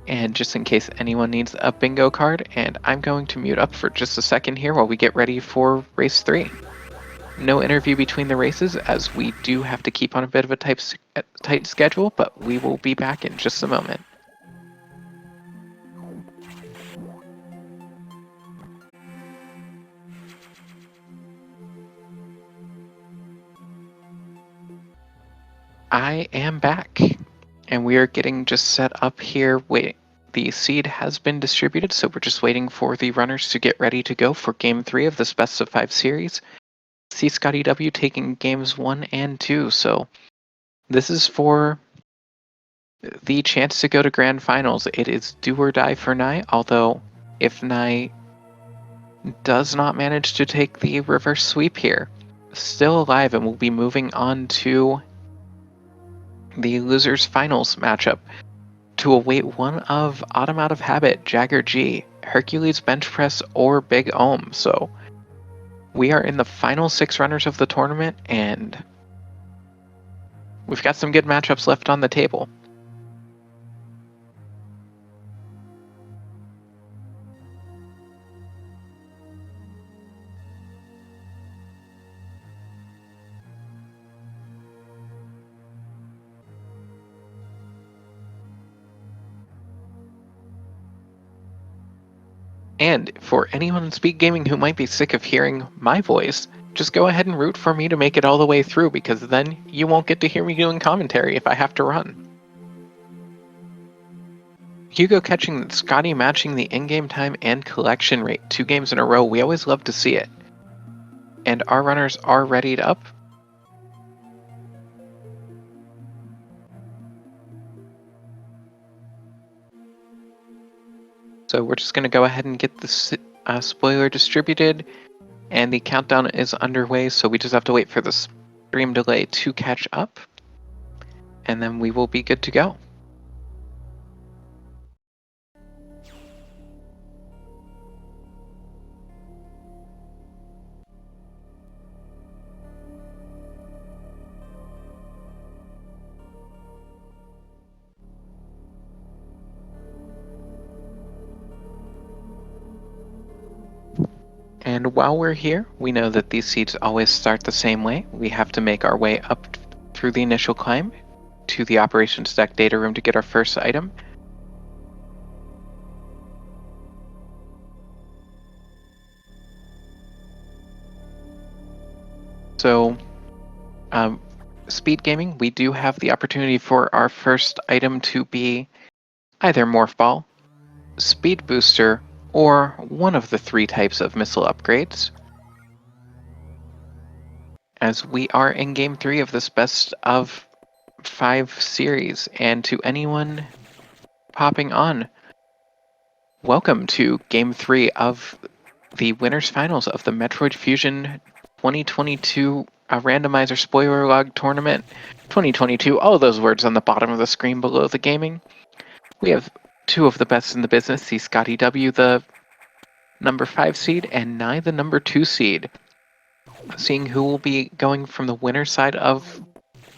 And just in case anyone needs a bingo card, and I'm going to mute up for just a second here while we get ready for race 3. No interview between the races, as we do have to keep on a bit of a tight schedule, but we will be back in just a moment. I am back, and we are getting just set up here. Wait, the seed has been distributed, so we're just waiting for the runners to get ready to go for Game 3 of this Best of 5 series. CScottyw taking Games 1 and 2, so this is for the chance to go to Grand Finals. It is do or die for Naii, although if Naii does not manage to take the reverse sweep here, still alive and will be moving on to the losers finals matchup to await one of Autumn Out of Habit, Jagger G, Hercules Bench Press, or Big Ohm. So we are in the final 6 runners of the tournament, and we've got some good matchups left on the table. And for anyone in SpeedGaming who might be sick of hearing my voice, just go ahead and root for me to make it all the way through, because then you won't get to hear me doing commentary if I have to run. Hugo catching Scotty matching the in-game time and collection rate 2 games in a row. We always love to see it. And our runners are readied up. So we're just going to go ahead and get the spoiler distributed, and the countdown is underway, so we just have to wait for the stream delay to catch up, and then we will be good to go. And while we're here, we know that these seeds always start the same way. We have to make our way up through the initial climb to the operations deck data room to get our first item. So, SpeedGaming, we do have the opportunity for our first item to be either Morph Ball, Speed Booster, or one of the 3 types of missile upgrades. As we are in Game 3 of this Best of 5 series, and to anyone popping on, welcome to Game 3 of the winners finals of the Metroid Fusion 2022 Randomizer Spoiler Log Tournament 2022. All those words on the bottom of the screen below the gaming. We have 2 of the best in the business, CScottyw, the number 5 seed, and Naii, the number 2 seed. Seeing who will be going from the winner's side of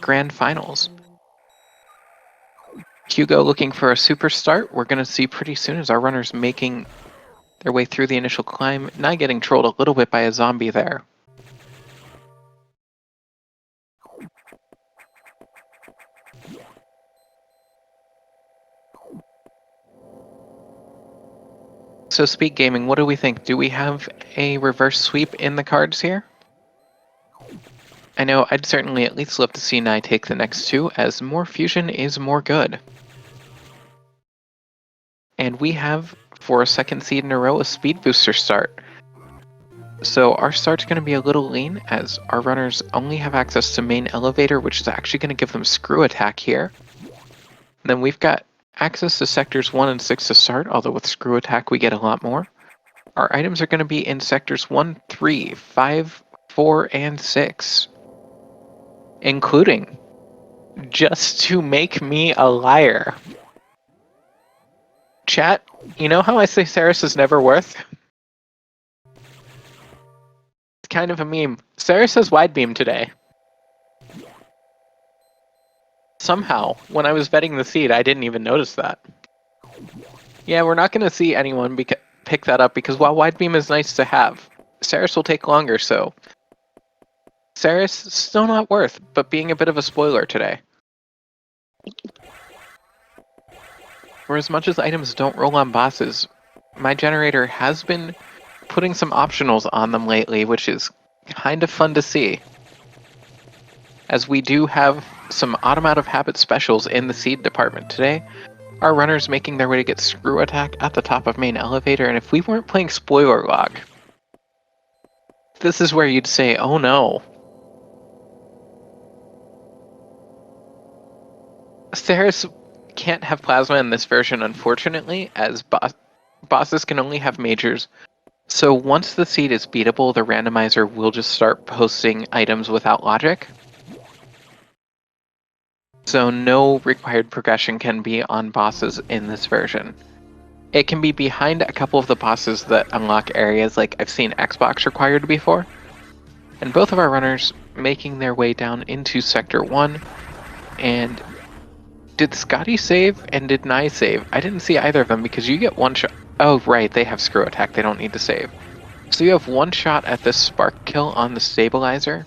Grand Finals. Hugo looking for a super start. We're going to see pretty soon as our runners making their way through the initial climb. Naii getting trolled a little bit by a zombie there. So SpeedGaming, what do we think? Do we have a reverse sweep in the cards here? I know I'd certainly at least love to see Naii take the next two, as more fusion is more good. And we have, for a second seed in a row, a speed booster start. So our start's going to be a little lean, as our runners only have access to main elevator, which is actually going to give them screw attack here. And then we've got access to sectors 1 and 6 to start, although with screw attack we get a lot more. Our items are going to be in sectors 1, 3, 5, 4, and 6. Including just to make me a liar. Chat, you know how I say Saris is never worth? It's kind of a meme. Saris has wide beam today. Somehow, when I was vetting the seed, I didn't even notice that. Yeah, we're not going to see anyone pick that up because while wide beam is nice to have, Saris will take longer, so Saris still not worth, but being a bit of a spoiler today. For as much as items don't roll on bosses, my generator has been putting some optionals on them lately, which is kind of fun to see. As we do have some out of habit specials in the seed department today. Our runners making their way to get screw attack at the top of main elevator, and if we weren't playing spoiler log, this is where you'd say, oh no. Saris can't have plasma in this version, unfortunately, as bosses can only have majors. So once the seed is beatable, the randomizer will just start posting items without logic. So no required progression can be on bosses in this version. It can be behind a couple of the bosses that unlock areas like I've seen Xbox required before. And both of our runners making their way down into Sector 1. And did Scotty save and did Naii save? I didn't see either of them because you get one shot. Oh, right, they have screw attack. They don't need to save. So you have one shot at this spark kill on the stabilizer.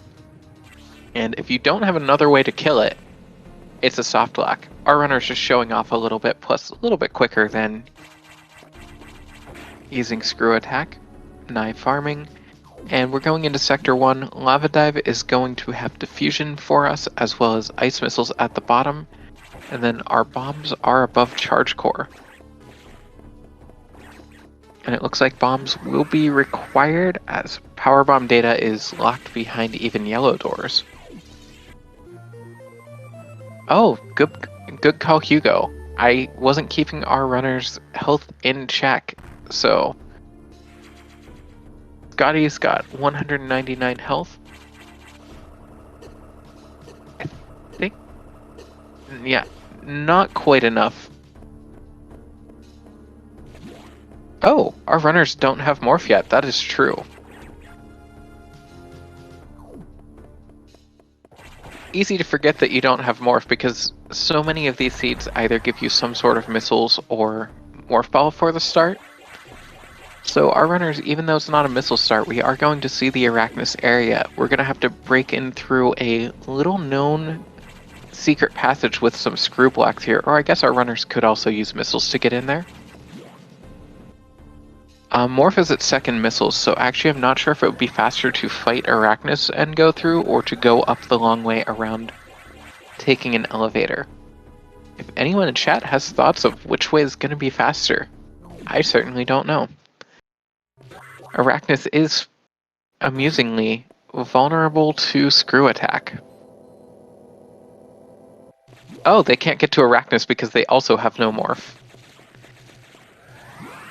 And if you don't have another way to kill it, it's a soft lock. Our runner's just showing off a little bit, plus a little bit quicker than using screw attack. Naii farming. And we're going into Sector 1. Lava Dive is going to have diffusion for us, as well as ice missiles at the bottom. And then our bombs are above charge core. And it looks like bombs will be required as power bomb data is locked behind even yellow doors. Oh, good call, Hugo. I wasn't keeping our runner's health in check, so Scotty's got 199 health. I think, yeah, not quite enough. Oh, our runners don't have morph yet. That is true. Easy to forget that you don't have morph because so many of these seeds either give you some sort of missiles or morph ball for the start. So our runners, even though it's not a missile start, we are going to see the Arachnus area. We're going to have to break in through a little known secret passage with some screw blocks here, or I guess our runners could also use missiles to get in there. Morph is its second missiles, so actually I'm not sure if it would be faster to fight Arachnus and go through, or to go up the long way around taking an elevator. If anyone in chat has thoughts of which way is going to be faster, I certainly don't know. Arachnus is, amusingly, vulnerable to screw attack. Oh, they can't get to Arachnus because they also have no morph.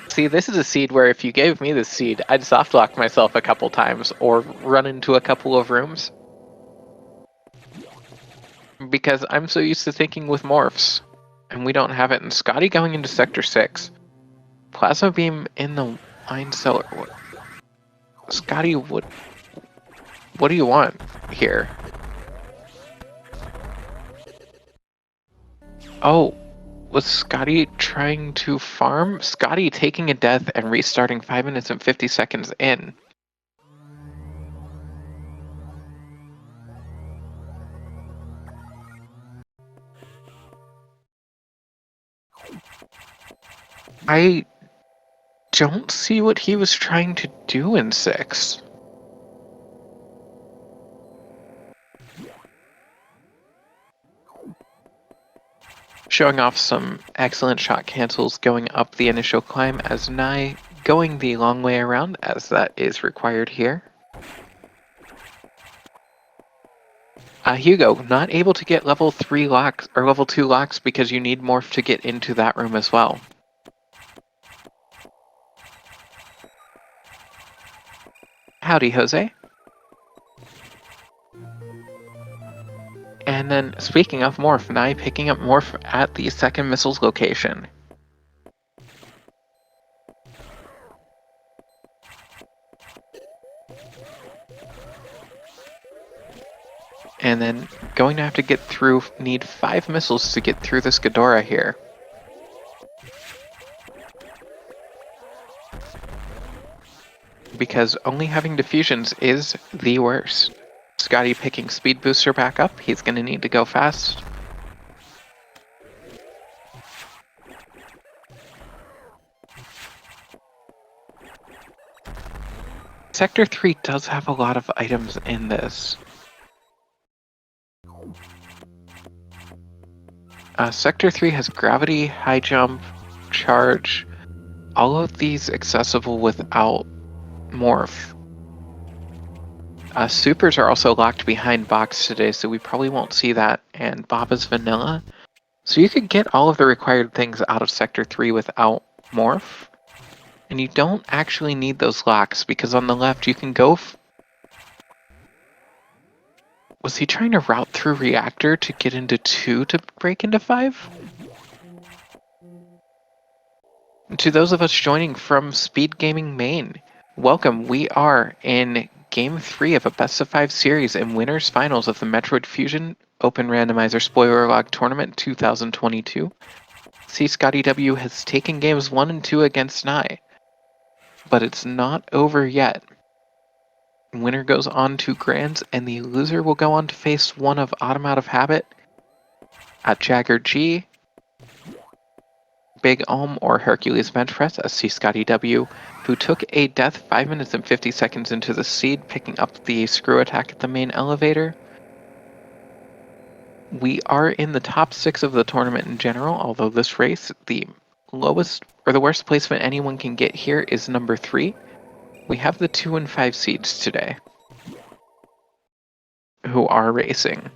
See, this is a seed where if you gave me this seed, I'd softlock myself a couple times or run into a couple of rooms. Because I'm so used to thinking with morphs, and we don't have it. And Scotty going into Sector 6. Plasma Beam in the Wine Cellar. Scotty, what do you want here? Oh, Was Scotty trying to farm? Scotty taking a death and restarting 5 minutes and 50 seconds in. I don't see what he was trying to do in 6. Showing off some excellent shot cancels going up the initial climb as Naii going the long way around, as that is required here. Hugo, not able to get level 3 locks, or level 2 locks, because you need morph to get into that room as well. Howdy, Jose. And then, speaking of morph, Naii picking up morph at the second missiles location. And then going to have to get through, need 5 missiles to get through this Ghidorah here. Because only having diffusions is the worst. Scotty picking speed booster back up, he's going to need to go fast. Sector 3 does have a lot of items in this. Sector 3 has gravity, high jump, charge, all of these accessible without morph. Supers are also locked behind box today, so we probably won't see that, and Baba's vanilla. So you could get all of the required things out of Sector 3 without morph, and you don't actually need those locks, because on the left you can go... Was he trying to route through Reactor to get into 2 to break into 5? To those of us joining from SpeedGaming Maine, welcome. We are in Game 3 of a Best of 5 series and winners finals of the Metroid Fusion Open Randomizer Spoiler Log Tournament 2022. CScottyw has taken games 1 and 2 against Naii, but it's not over yet. Winner goes on to Grands, and the loser will go on to face one of Autumn Out of Habit at Jagger G, Big Alm, or Hercules Bench Press as CScottyw, who took a death 5 minutes and 50 seconds into the seed, picking up the screw attack at the main elevator. We are in the top 6 of the tournament in general, although this race, the lowest or the worst placement anyone can get here is number 3. We have the 2 and 5 seeds today who are racing.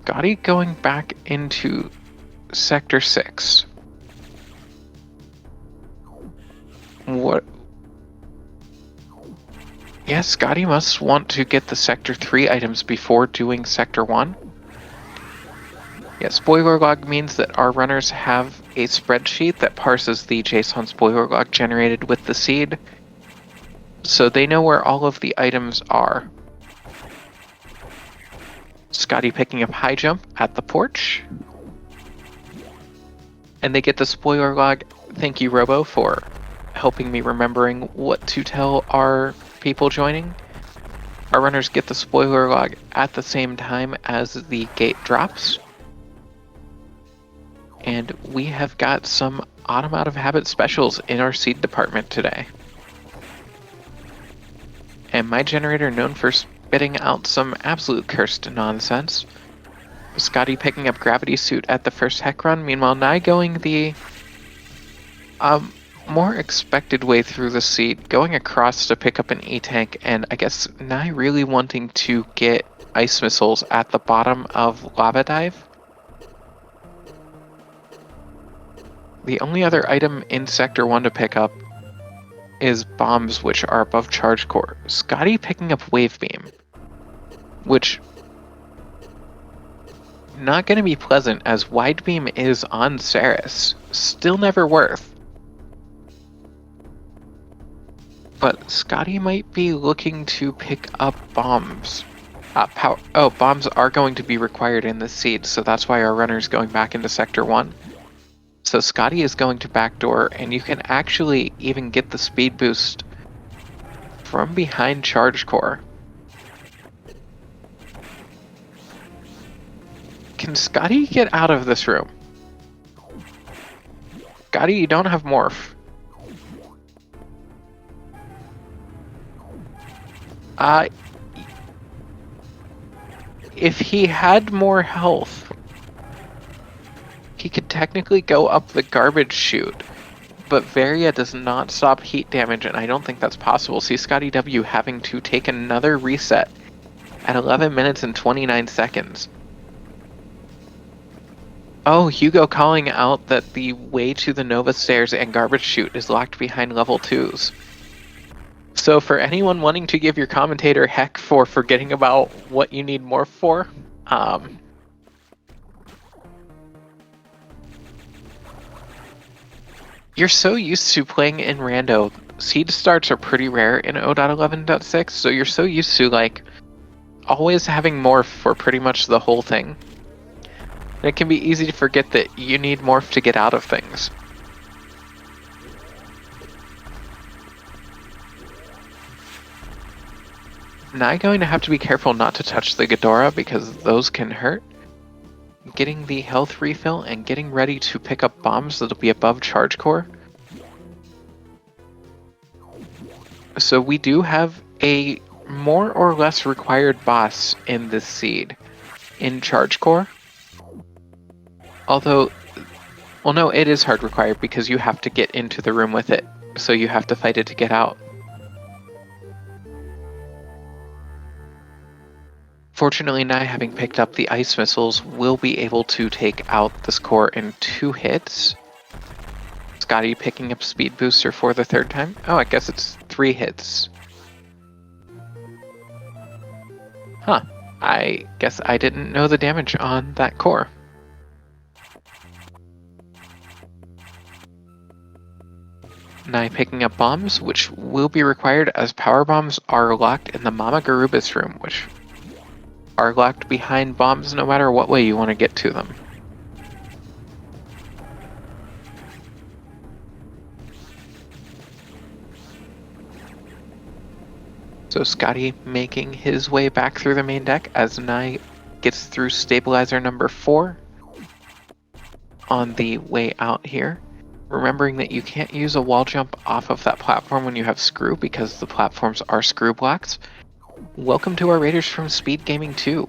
Scotty going back into Sector 6. What? Yes, Scotty must want to get the Sector 3 items before doing Sector 1. Yeah, spoiler log means that our runners have a spreadsheet that parses the JSON spoiler log generated with the seed, so they know where all of the items are. Scotty picking up high jump at the porch, and they get the spoiler log. Thank you, Robo, for helping me remembering what to tell our people joining. Our runners get the spoiler log at the same time as the gate drops. And we have got some Autumn Out of Habit specials in our seed department today. And my generator, known for spitting out some absolute cursed nonsense. Scotty picking up Gravity Suit at the first heck run. Meanwhile, Naii going the more expected way through the seed, going across to pick up an E-Tank, and I guess Naii really wanting to get ice missiles at the bottom of Lava Dive. The only other item in Sector 1 to pick up is bombs, which are above Charge Core. Scotty picking up Wave Beam, which not going to be pleasant as Wide Beam is on Ceres. Still never worth. But Scotty might be looking to pick up bombs. Bombs are going to be required in this seed, so that's why our runner's going back into Sector 1. So Scotty is going to backdoor, and you can actually even get the speed boost from behind Charge Core. Can Scotty get out of this room? Scotty, you don't have Morph. If he had more health, he could technically go up the garbage chute, but Varia does not stop heat damage, and I don't think that's possible. See CScottyw having to take another reset at 11 minutes and 29 seconds. Oh, Hugo calling out that the way to the Nova Stairs and garbage chute is locked behind level 2s. So for anyone wanting to give your commentator heck for forgetting about what you need Morph for, you're so used to playing in Rando. Seed starts are pretty rare in 0.11.6, so you're so used to like always having Morph for pretty much the whole thing. And it can be easy to forget that you need Morph to get out of things. Naii going to have to be careful not to touch the Ghidorah because those can hurt. Getting the health refill and getting ready to pick up bombs that'll be above Charge Core. So we do have a more or less required boss in this seed in Charge Core. Although, well no, it is hard required because you have to get into the room with it. So you have to fight it to get out. Fortunately, Naii, having picked up the ice missiles, will be able to take out this core in 2 hits. Scotty picking up speed booster for the 3rd time. Oh, I guess it's 3 hits. Huh. I guess I didn't know the damage on that core. Naii picking up bombs, which will be required as power bombs are locked in the Mama Garubis room, which are locked behind bombs no matter what way you want to get to them. So Scotty making his way back through the main deck as Naii gets through stabilizer number 4 on the way out here. Remembering that you can't use a wall jump off of that platform when you have screw because the platforms are screw blocks. Welcome to our Raiders from SpeedGaming 2.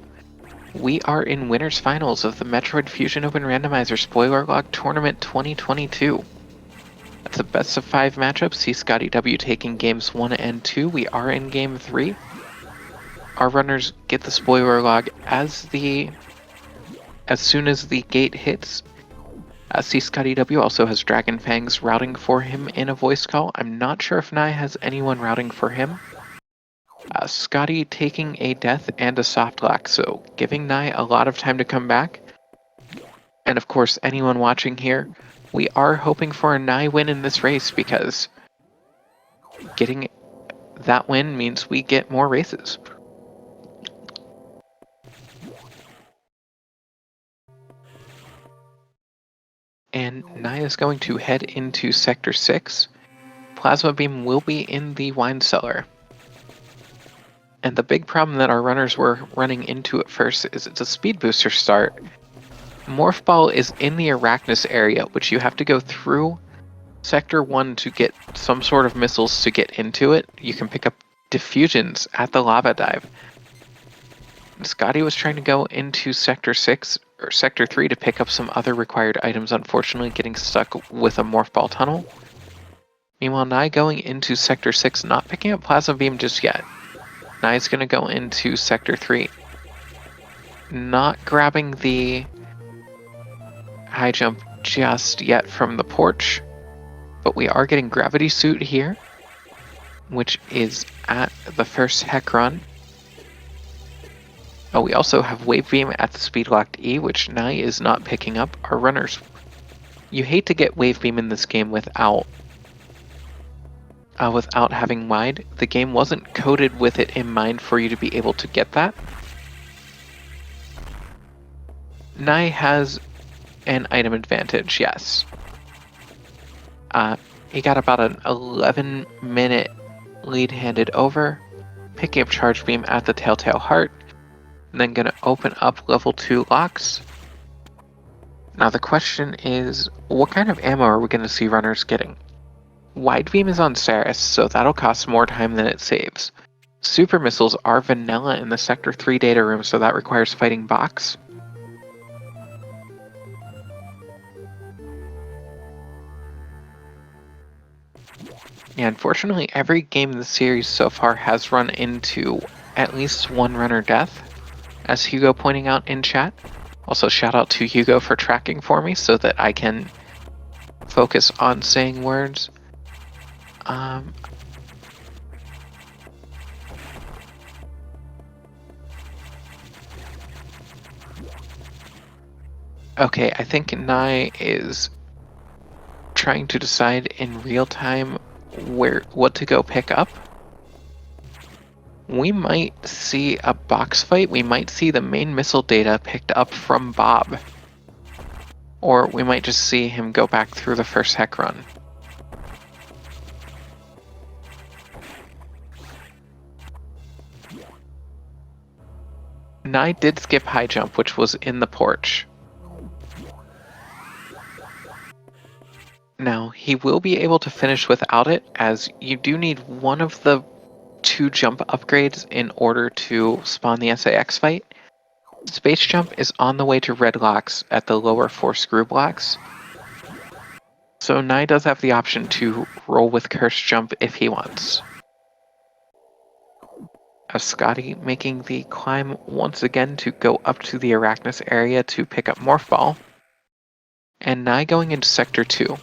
We are in winners finals of the Metroid Fusion Open Randomizer Spoiler Log Tournament 2022. That's a best of 5 matchup. CScottyw taking games 1 and 2. We are in game 3. Our runners get the spoiler log as soon as the gate hits. CScottyw also has Dragon Fangs routing for him in a voice call. I'm not sure if Naii has anyone routing for him. Scotty taking a death and a soft lock, so giving Naii a lot of time to come back. And of course, anyone watching here, we are hoping for a Naii win in this race because getting that win means we get more races. And Naii is going to head into Sector 6. Plasma Beam will be in the wine cellar. And the big problem that our runners were running into at first is it's a speed booster start. Morph Ball is in the Arachnus area, which you have to go through Sector 1 to get some sort of missiles to get into it. You can pick up diffusions at the lava dive. Scotty was trying to go into Sector 6 or Sector 3 to pick up some other required items, unfortunately getting stuck with a Morph Ball tunnel. Meanwhile, Naii going into Sector 6, not picking up Plasma Beam just yet. Nai's going to go into Sector 3. Not grabbing the high jump just yet from the porch, but we are getting Gravity Suit here, which is at the first heck run. Oh, we also have Wave Beam at the speed locked E, which Naii is not picking up. Our runners, you hate to get Wave Beam in this game without having wide. The game wasn't coded with it in mind for you to be able to get that. Naii has an item advantage, yes. He got about an 11-minute lead handed over, picking up Charge Beam at the Telltale Heart, and then going to open up level 2 locks. Now the question is, what kind of ammo are we going to see runners getting? Wide Beam is on Saris, so that'll cost more time than it saves. Super Missiles are vanilla in the Sector 3 data room, so that requires fighting box. Yeah, unfortunately, every game in the series so far has run into at least one runner death, as Hugo pointing out in chat. Also, shout out to Hugo for tracking for me so that I can focus on saying words. Okay, I think Naii is trying to decide in real time what to go pick up. We might see a box fight. We might see the main missile data picked up from Bob. Or we might just see him go back through the first heck run. Naii did skip high jump, which was in the porch. Now, he will be able to finish without it, as you do need one of the 2 jump upgrades in order to spawn the SAX fight. Space jump is on the way to red locks at the lower 4 screw blocks. So Naii does have the option to roll with curse jump if he wants. As Scotty making the climb once again to go up to the Arachnus area to pick up Morph Ball. And Naii going into Sector 2.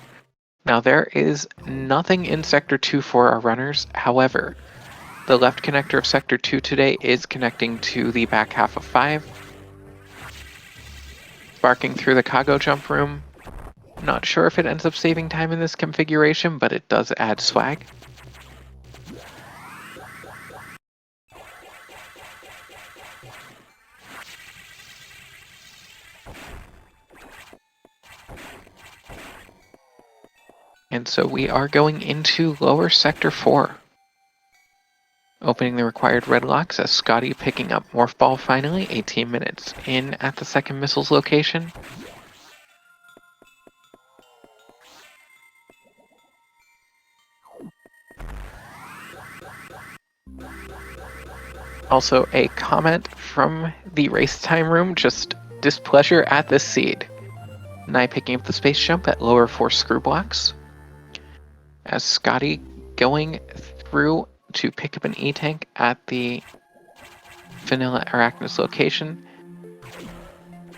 Now there is nothing in Sector 2 for our runners, however, the left connector of Sector 2 today is connecting to the back half of 5. Sparking through the cargo jump room. Not sure if it ends up saving time in this configuration, but it does add swag. And so we are going into lower Sector 4. Opening the required red locks as Scotty picking up Morph Ball finally, 18 minutes in at the second missile's location. Also a comment from the race time room, just displeasure at this seed. Naii picking up the space jump at lower 4 screw blocks. As Scotty going through to pick up an E-Tank at the vanilla Arachnus location.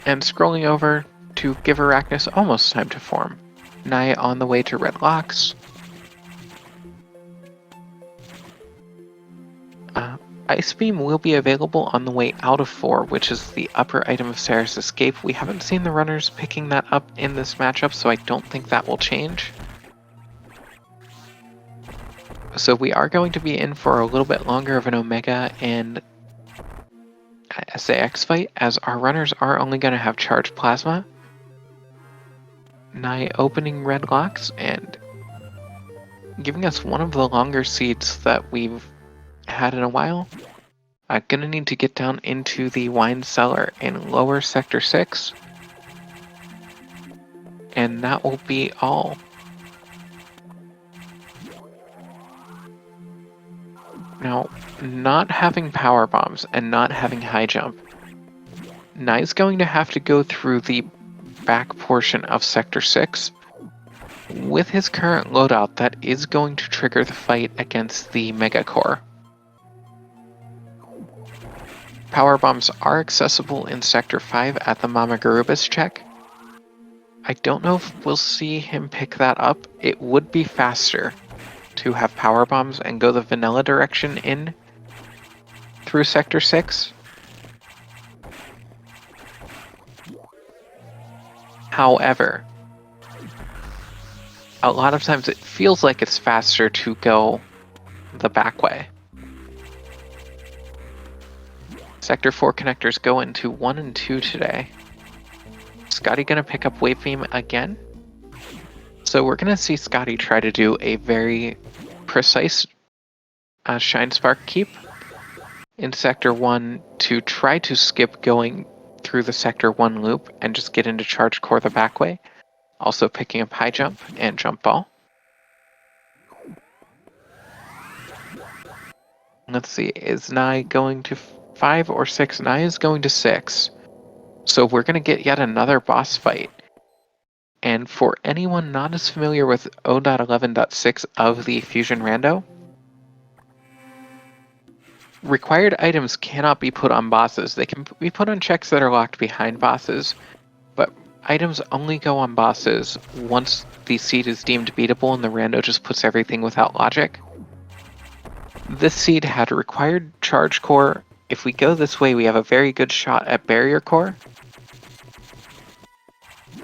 And scrolling over to give Arachnus almost time to form. Naii on the way to red locks. Ice Beam will be available on the way out of 4, which is the upper item of Saris Escape. We haven't seen the runners picking that up in this matchup, so I don't think that will change. So we are going to be in for a little bit longer of an Omega and SAX fight, as our runners are only going to have Charged Plasma. Naii opening red locks and giving us one of the longer seeds that we've had in a while. Gonna need to get down into the wine cellar in lower Sector 6. And that will be all. Now, not having power bombs and not having high jump, Nai's going to have to go through the back portion of Sector 6. With his current loadout, that is going to trigger the fight against the Mega Core. Power bombs are accessible in Sector 5 at the Mama Garubas check. I don't know if we'll see him pick that up. It would be faster to have power bombs and go the vanilla direction in through Sector 6. However, a lot of times it feels like it's faster to go the back way. Sector 4 connectors go into 1 and 2 today. Scotty gonna pick up Wave Beam again. So we're gonna see Scotty try to do a very precise Shine Spark keep in Sector 1 to try to skip going through the Sector 1 loop and just get into Charge Core the back way. Also picking up High Jump and Jump Ball. Let's see, is Naii going to 5 or 6? Naii is going to 6. So we're going to get yet another boss fight. And for anyone not as familiar with 0.11.6 of the Fusion Rando, required items cannot be put on bosses. They can be put on checks that are locked behind bosses, but items only go on bosses once the seed is deemed beatable and the rando just puts everything without logic. This seed had required charge core. If we go this way, we have a very good shot at barrier core.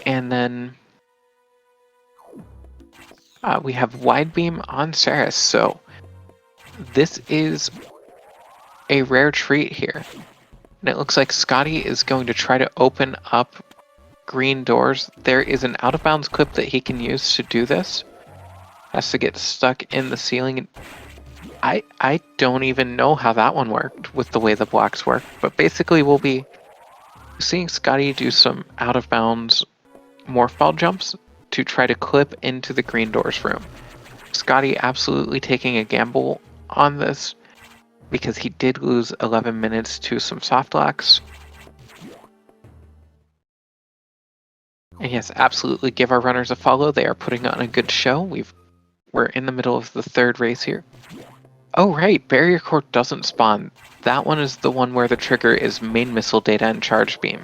And then we have wide beam on Saris, so this is a rare treat here. And it looks like Scotty is going to try to open up green doors. There is an out of bounds clip that he can use to do this. Has to get stuck in the ceiling. I don't even know how that one worked with the way the blocks work, but basically we'll be seeing Scotty do some out of bounds morph ball jumps to try to clip into the green doors room. Scotty absolutely taking a gamble on this because he did lose 11 minutes to some soft locks. And yes, absolutely give our runners a follow. They are putting on a good show. We're in the middle of the third race here. Oh right, barrier core doesn't spawn. That one is the one where the trigger is main missile data and charge beam.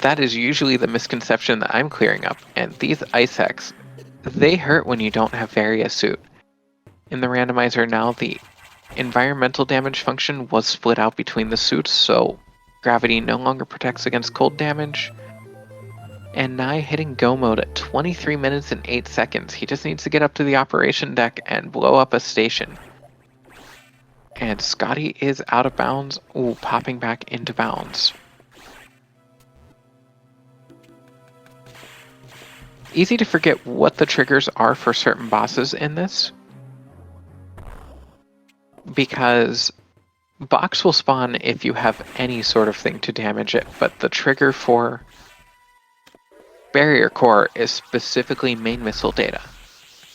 That is usually the misconception that I'm clearing up, and these ice hacks, they hurt when you don't have Varia suit. In the randomizer now, the environmental damage function was split out between the suits, so gravity no longer protects against cold damage. And Naii hitting go mode at 23 minutes and 8 seconds. He just needs to get up to the operation deck and blow up a station. And Scotty is out of bounds. Ooh, popping back into bounds. Easy to forget what the triggers are for certain bosses in this, because box will spawn if you have any sort of thing to damage it, but the trigger for barrier core is specifically main missile data.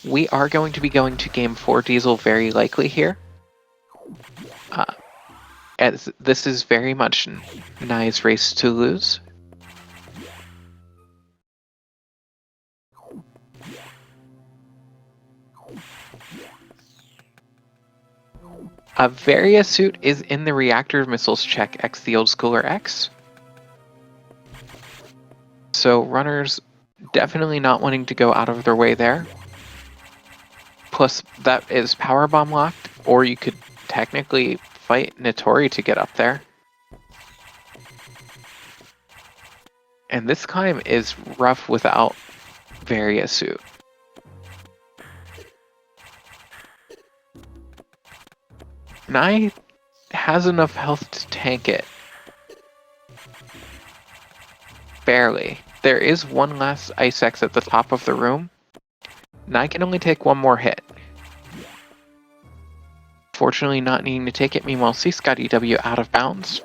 We are going to be going to game 4 diesel very likely here, as this is very much Naii's race to lose. A Varia suit is in the reactor missiles check X the old schooler X. So runners definitely not wanting to go out of their way there. Plus that is power bomb locked, or you could technically fight Notori to get up there. And this climb is rough without Varia suit. Naii has enough health to tank it. Barely. There is one last Ice X at the top of the room. Naii can only take one more hit. Fortunately not needing to take it. Meanwhile, CScottyw out of bounds.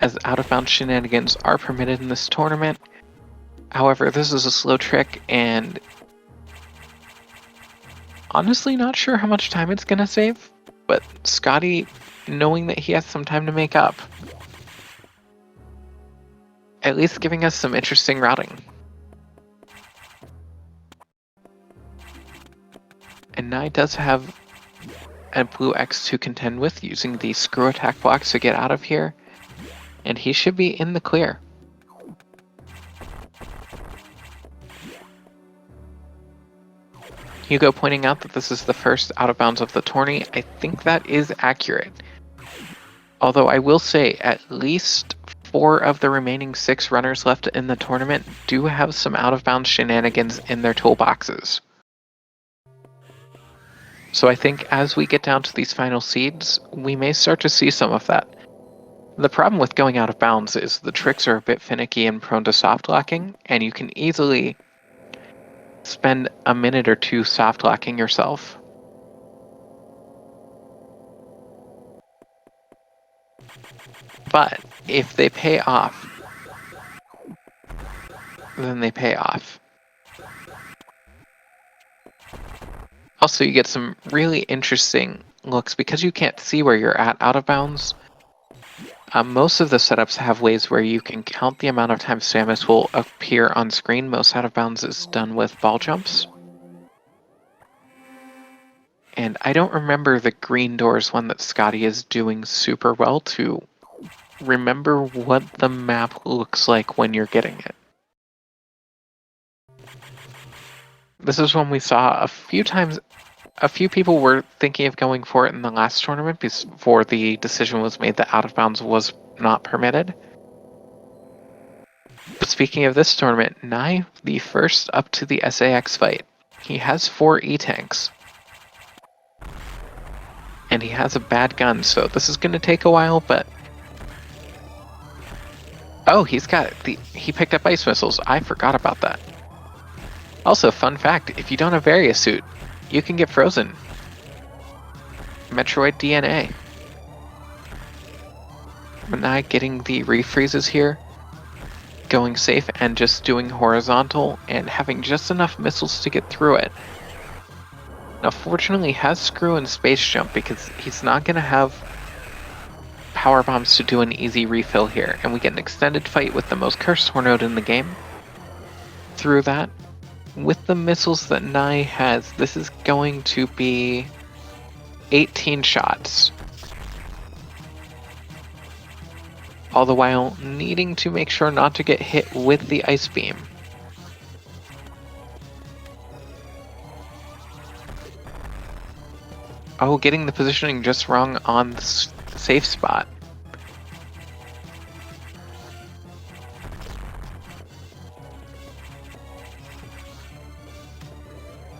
As out of bounds shenanigans are permitted in this tournament. However, this is a slow trick and honestly not sure how much time it's going to save, but Scotty, knowing that he has some time to make up, at least giving us some interesting routing. And Naii does have a blue X to contend with, using the screw attack blocks to get out of here, and he should be in the clear. Hugo pointing out that this is the first out of bounds of the tourney. I think that is accurate. Although I will say at least 4 of the remaining 6 runners left in the tournament do have some out of bounds shenanigans in their toolboxes. So I think as we get down to these final seeds, we may start to see some of that. The problem with going out of bounds is the tricks are a bit finicky and prone to soft locking, and you can easily spend a minute or two soft locking yourself. But if they pay off, then they pay off. Also, you get some really interesting looks because you can't see where you're at out of bounds. Most of the setups have ways where you can count the amount of times Samus will appear on screen. Most out of bounds is done with ball jumps. And I don't remember the green doors one that Scotty is doing super well to remember what the map looks like when you're getting it. This is one we saw a few times. A few people were thinking of going for it in the last tournament before the decision was made that out of bounds was not permitted. But speaking of this tournament, Naii, the first up to the SAX fight. He has 4 E-tanks. And he has a bad gun, so this is going to take a while, but... Oh, he picked up ice missiles. I forgot about that. Also, fun fact, if you don't have Various Suit, you can get frozen. Metroid DNA. Naii getting the refreezes here, going safe and just doing horizontal and having just enough missiles to get through it. Now fortunately he has Screw and Space Jump because he's not going to have power bombs to do an easy refill here, and we get an extended fight with the most cursed Hornode in the game. Through that, with the missiles that Naii has, this is going to be 18 shots. All the while needing to make sure not to get hit with the Ice Beam. Oh, getting the positioning just wrong on the safe spot.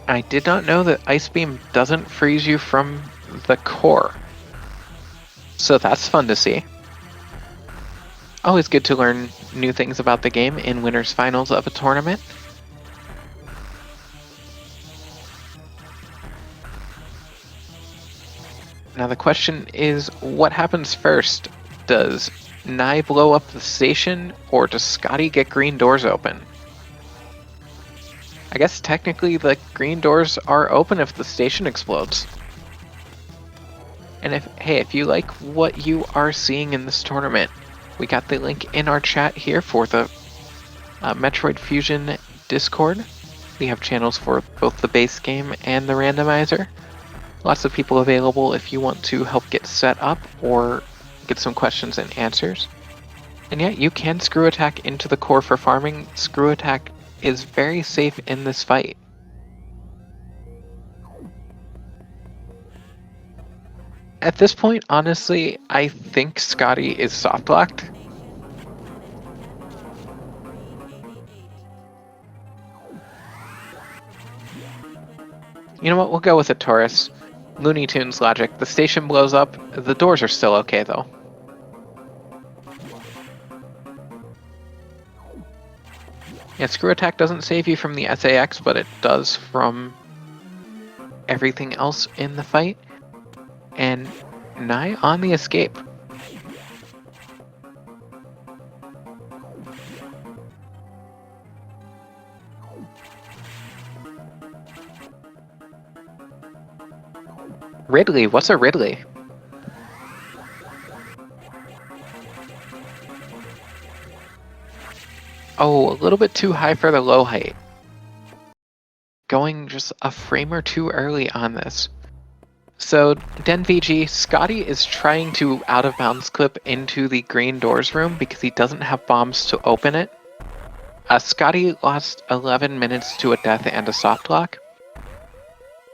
I did not know that Ice Beam doesn't freeze you from the core. So that's fun to see. Always good to learn new things about the game in winners finals of a tournament. Now the question is, what happens first? Does Naii blow up the station, or does Scotty get green doors open? I guess technically the green doors are open if the station explodes. And if you like what you are seeing in this tournament, we got the link in our chat here for the Metroid Fusion Discord. We have channels for both the base game and the randomizer. Lots of people available if you want to help get set up or get some questions and answers. And yeah, you can screw attack into the core for farming. Screw attack is very safe in this fight. At this point, honestly, I think Scotty is soft locked. You know what, we'll go with it, Taurus. Looney Tunes logic. The station blows up. The doors are still okay, though. Yeah, Screw Attack doesn't save you from the SAX, but it does from everything else in the fight. And Naii on the escape. Ridley, what's a Ridley? Oh, a little bit too high for the low height. Going just a frame or two early on this. So, DenVG, Scotty is trying to out of bounds clip into the green doors room because he doesn't have bombs to open it. Scotty lost 11 minutes to a death and a soft lock.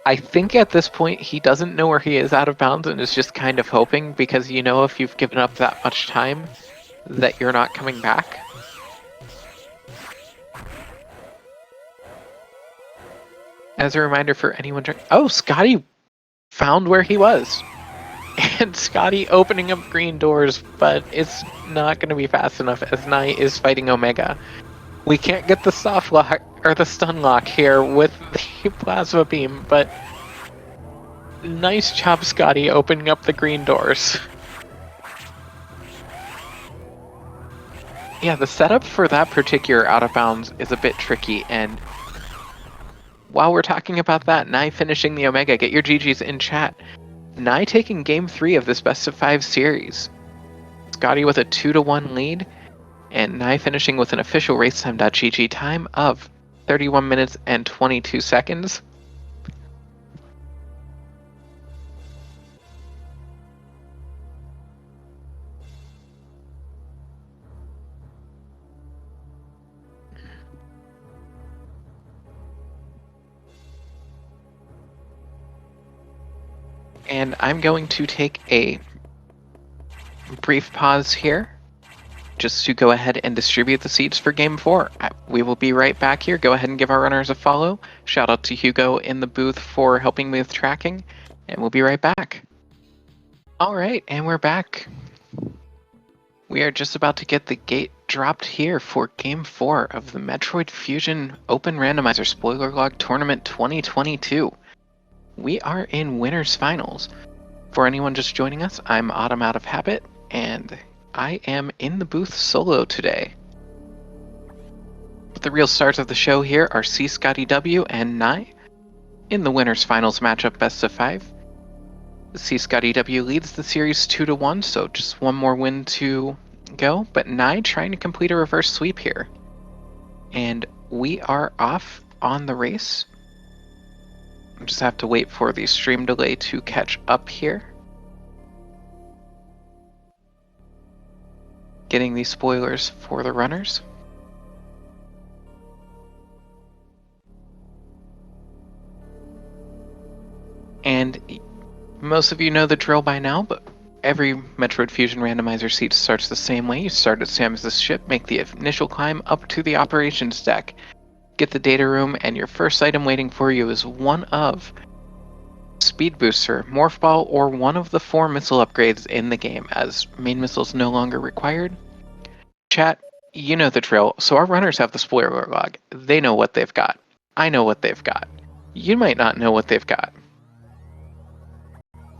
I think at this point he doesn't know where he is out of bounds and is just kind of hoping, because you know if you've given up that much time that you're not coming back. As a reminder for anyone trying... Oh, Scotty found where he was. And Scotty opening up green doors, but it's not going to be fast enough as Naii is fighting Omega. We can't get the soft lock or the stun lock here with the plasma beam, but nice job, Scotty, opening up the green doors. Yeah, the setup for that particular out of bounds is a bit tricky, and while we're talking about that, Naii finishing the Omega, get your GGs in chat. Naii taking game 3 of this best of 5 series. Scotty with a 2-1 lead, and Naii finishing with an official racetime.gg time of 31 minutes and 22 seconds. And I'm going to take a brief pause here just to go ahead and distribute the seeds for Game 4. We will be right back here. Go ahead and give our runners a follow. Shout out to Hugo in the booth for helping me with tracking, and we'll be right back. All right, and we're back. We are just about to get the gate dropped here for Game 4 of the Metroid Fusion Open Randomizer Spoiler Log Tournament 2022. We are in Winners Finals. For anyone just joining us, I'm Autumn Out of Habit, and I am in the booth solo today. But the real stars of the show here are CScottyw and Naii in the Winners Finals matchup best of 5. CScottyw leads the series 2-1, so just one more win to go, but Naii trying to complete a reverse sweep here. And we are off on the race. Just have to wait for the stream delay to catch up here. Getting these spoilers for the runners. And most of you know the drill by now, but every Metroid Fusion randomizer seat starts the same way. You start at Samus's ship, make the initial climb up to the operations deck, get the data room, and your first item waiting for you is one of Speed Booster, Morph Ball, or one of the 4 missile upgrades in the game, as main missiles no longer required. Chat, you know the drill, so our runners have the spoiler log. They know what they've got. I know what they've got. You might not know what they've got.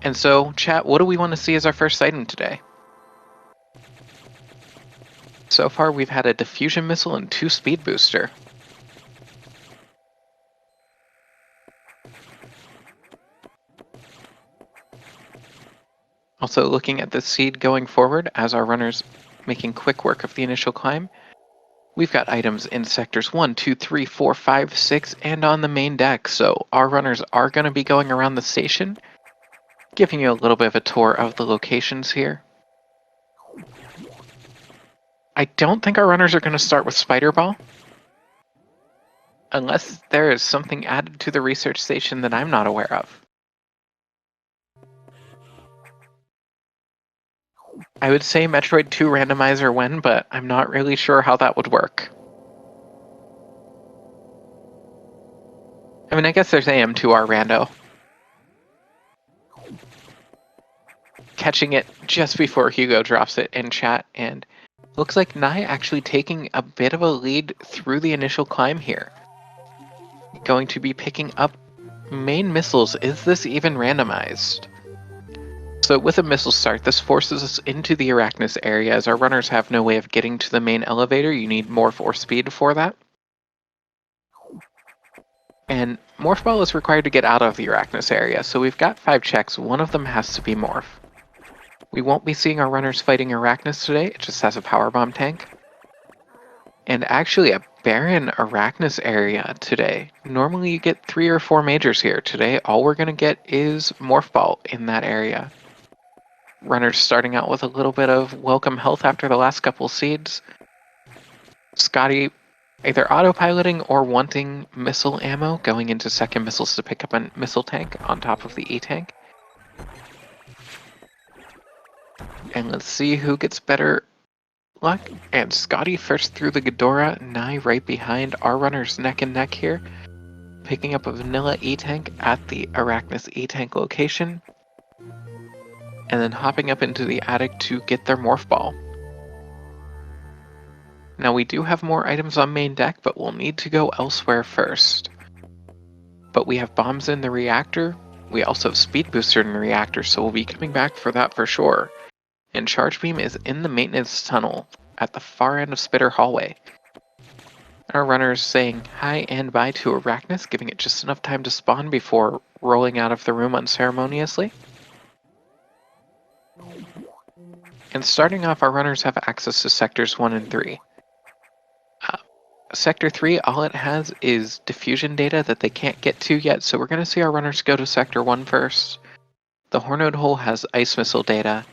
And so, chat, what do we want to see as our first item today? So far, we've had a diffusion missile and 2 Speed Booster. Also looking at the seed going forward as our runners making quick work of the initial climb. We've got items in sectors 1, 2, 3, 4, 5, 6, and on the main deck. So our runners are going to be going around the station, giving you a little bit of a tour of the locations here. I don't think our runners are going to start with Spider Ball, unless there is something added to the research station that I'm not aware of. I would say Metroid 2 randomizer win, but I'm not really sure how that would work. I mean, I guess there's AM2R rando. Catching it just before Hugo drops it in chat, and looks like Naii actually taking a bit of a lead through the initial climb here. Going to be picking up main missiles. Is this even randomized? So with a missile start, this forces us into the Arachnus area, as our runners have no way of getting to the main elevator. You need Morph or Speed for that. And Morph Ball is required to get out of the Arachnus area, so we've got 5 checks. One of them has to be Morph. We won't be seeing our runners fighting Arachnus today, it just has a power bomb tank. And actually a barren Arachnus area today. Normally you get 3 or 4 majors here. Today all we're going to get is Morph Ball in that area. Runners starting out with a little bit of welcome health after the last couple seeds. Scotty either autopiloting or wanting missile ammo, going into second missiles to pick up a missile tank on top of the E-tank. And let's see who gets better luck. And Scotty first through the Ghidorah, Naii right behind. Our runners neck and neck here. picking up a vanilla E-Tank at the Arachnus E-Tank location, and then hopping up into the attic to get their Morph Ball. Now we do have more items on main deck, but we'll need to go elsewhere first. But we have bombs in the reactor, we also have Speed Booster in the reactor, so we'll be coming back for that for sure. And Charge Beam is in the maintenance tunnel at the far end of Spitter Hallway. Our runner is saying hi and bye to Arachnus, giving it just enough time to spawn before rolling out of the room unceremoniously. And starting off, our runners have access to Sectors 1 and 3. Sector 3, all it has is diffusion data that they can't get to yet, so we're going to see our runners go to Sector 1 first. The Hornode Hole has Ice Missile data.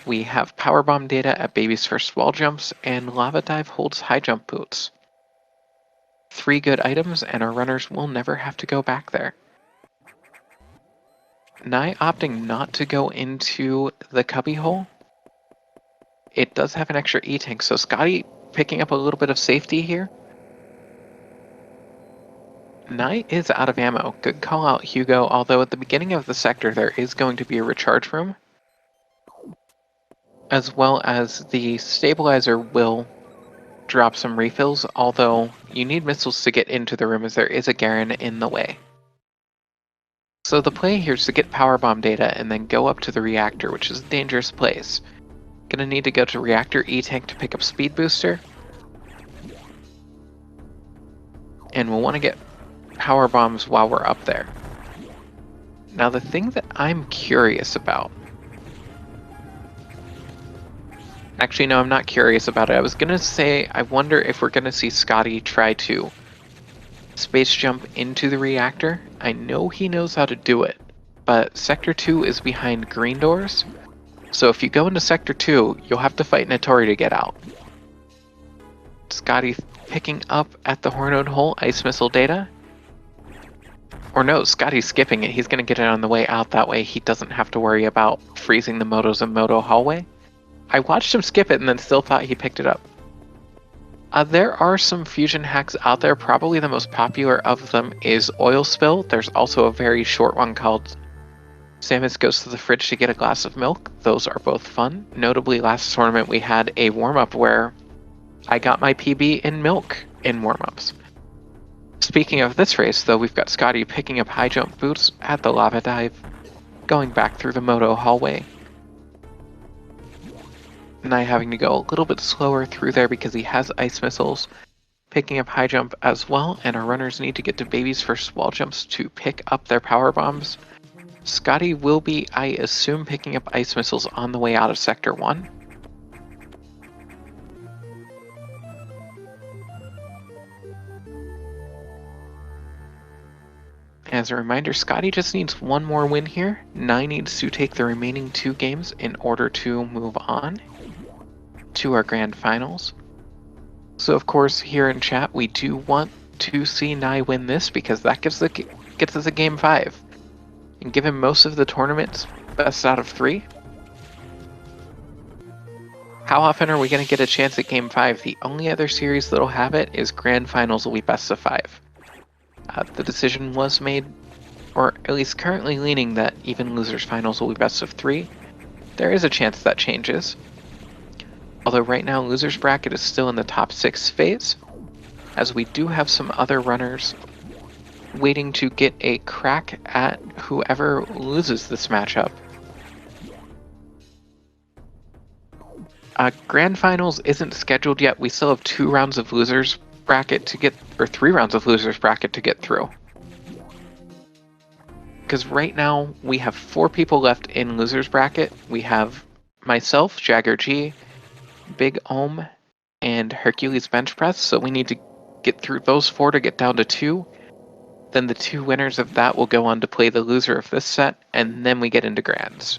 We have Power Bomb data at Baby's first wall jumps, and Lava Dive holds high jump boots. 3 good items, and our runners will never have to go back there. Naii opting not to go into the cubby hole. It does have an extra E-Tank, so Scotty picking up a little bit of safety here. Naii is out of ammo. Good call out, Hugo, although at the beginning of the sector there is going to be a recharge room, as well as the stabilizer will drop some refills, although you need missiles to get into the room as there is a Garen in the way. So the play here is to get power bomb data and then go up to the reactor, which is a dangerous place. Gonna need to go to reactor E-Tank to pick up Speed Booster. And we'll want to get power bombs while we're up there. Now the thing that I'm curious about... Actually, no, I'm not curious about it. I was gonna say, I wonder if we're gonna see Scotty try to space jump into the reactor. I know he knows how to do it, but Sector 2 is behind green doors. So if you go into Sector 2, you'll have to fight Notori to get out. Scotty picking up at the Hornode Hole Ice Missile data. Or no, Scotty's skipping it. He's going to get it on the way out. That way he doesn't have to worry about freezing the motos in Moto Hallway. I watched him skip it and then still thought he picked it up. There are some fusion hacks out there. Probably the most popular of them is Oil Spill. There's also a very short one called Samus Goes to the Fridge to Get a Glass of Milk. Those are both fun. Notably, last tournament we had a warm-up where I got my PB in milk in warm-ups. Speaking of this race, though, we've got Scotty picking up high jump boots at the Lava Dive, going back through the Moto Hallway. Naii having to go a little bit slower through there because he has ice missiles, picking up high jump as well, and our runners need to get to Baby's first wall jumps to pick up their power bombs. Scotty will be, I assume, picking up ice missiles on the way out of Sector 1. As a reminder, Scotty just needs one more win here. Naii needs to take the remaining 2 games in order to move on to our grand finals. So of course, here in chat, we do want to see Naii win this because that gets us a game 5. And give him most of the tournaments, best out of 3. How often are we going to get a chance at game 5? The only other series that'll have it is grand finals will be best of 5. The decision was made, or at least currently leaning, that even losers finals will be best of 3. There is a chance that changes. Although right now losers bracket is still in the top 6 phase, as we do have some other runners waiting to get a crack at whoever loses this matchup. Grand finals isn't scheduled yet. We still have 2 rounds of losers bracket to get, or 3 rounds of losers bracket to get through. Because right now we have 4 people left in losers bracket. We have myself, Jagger G, Big Ohm, and Hercules Bench Press. So we need to get through those 4 to get down to 2. Then the 2 winners of that will go on to play the loser of this set, and then we get into grands.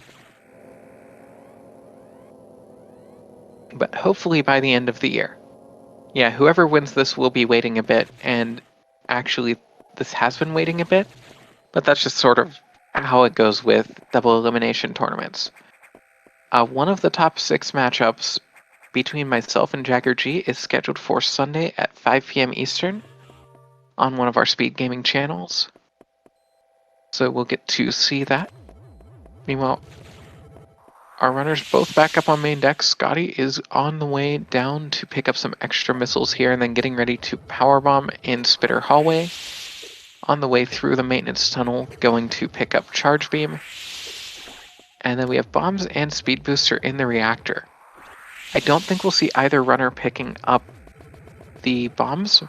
But hopefully by the end of the year. Yeah, whoever wins this will be waiting a bit, and actually this has been waiting a bit, but that's just sort of how it goes with double elimination tournaments. One of the top 6 matchups between myself and Jagger G is scheduled for Sunday at 5 p.m. Eastern. on one of our Speed Gaming channels. So we'll get to see that. Meanwhile, our runners both back up on main deck. Scotty is on the way down to pick up some extra missiles here and then getting ready to powerbomb in Spitter Hallway. On the way through the maintenance tunnel, going to pick up Charge Beam. And then we have bombs and Speed Booster in the reactor. I don't think we'll see either runner picking up the bombs.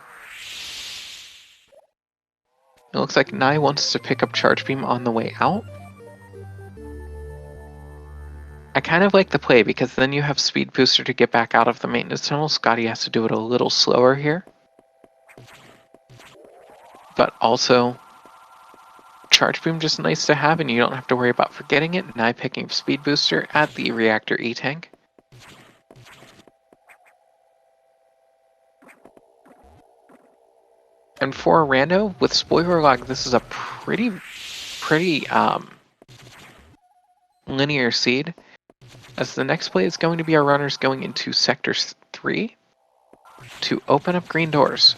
It looks like Naii wants to pick up Charge Beam on the way out. I kind of like the play because then you have Speed Booster to get back out of the maintenance tunnel. Scotty has to do it a little slower here. But also, Charge Beam just nice to have and you don't have to worry about forgetting it. Naii picking up Speed Booster at the reactor E-tank. And for a rando, with Spoiler Log, this is a pretty linear seed. As the next play is going to be our runners going into Sector 3 to open up green doors.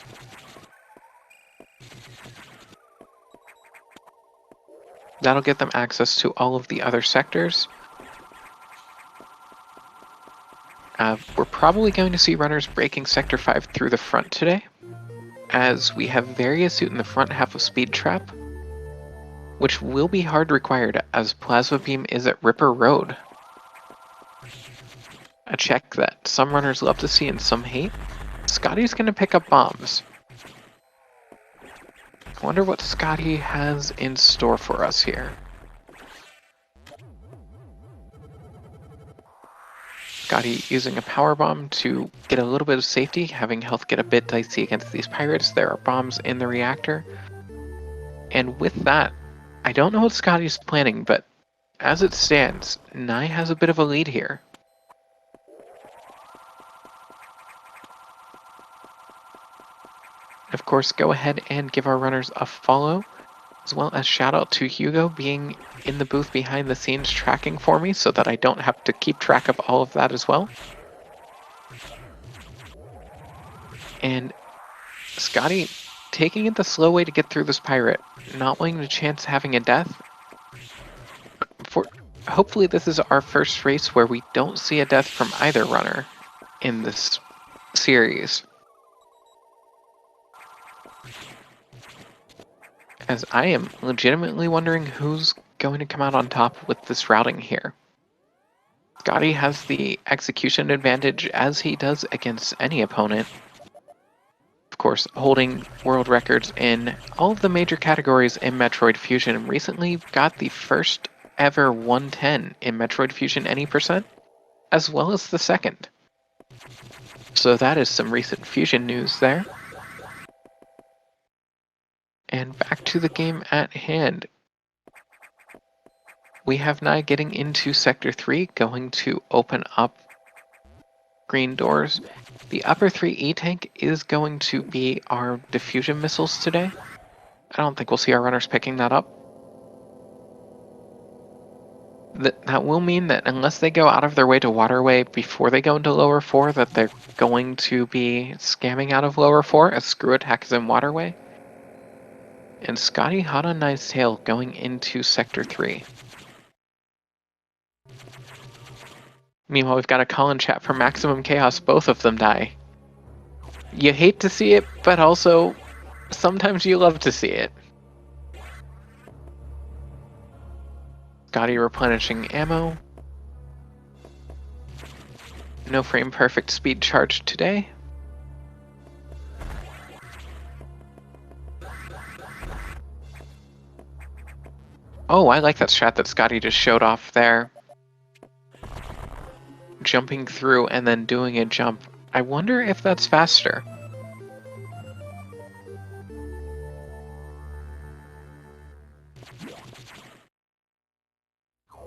That'll get them access to all of the other sectors. We're probably going to see runners breaking Sector 5 through the front today, as we have Variasuit in the front half of Speed Trap, which will be hard required as Plasma Beam is at Ripper Road. A check that some runners love to see and some hate. Scotty's going to pick up bombs. I wonder what Scotty has in store for us here. Scotty using a power bomb to get a little bit of safety, having health get a bit dicey against these pirates. There are bombs in the reactor. And with that, I don't know what Scotty's planning, but as it stands, Naii has a bit of a lead here. Of course, go ahead and give our runners a follow, as well as shout out to Hugo being in the booth behind the scenes tracking for me so that I don't have to keep track of all of that as well. And Scotty taking it the slow way to get through this pirate, not wanting to chance having a death. Hopefully this is our first race where we don't see a death from either runner in this series. As I am legitimately wondering who's going to come out on top with this routing here. Scotty has the execution advantage as he does against any opponent. Of course, holding world records in all of the major categories in Metroid Fusion. Recently got the first ever 110 in Metroid Fusion any percent, as well as the second. So that is some recent Fusion news there. And back to the game at hand. We have Naii getting into Sector 3, going to open up green doors. The upper 3 E-tank is going to be our diffusion missiles today. I don't think we'll see our runners picking that up. That will mean that unless they go out of their way to Waterway before they go into Lower 4, that they're going to be scamming out of Lower 4 as Screw Attack is in Waterway. And Scotty hot on Nai's tail going into Sector 3. Meanwhile, we've got a call in chat for Maximum Chaos. Both of them die. You hate to see it, but also sometimes you love to see it. Scotty replenishing ammo. No frame perfect speed charge today. Oh, I like that strat that Scotty just showed off there. Jumping through and then doing a jump. I wonder if that's faster.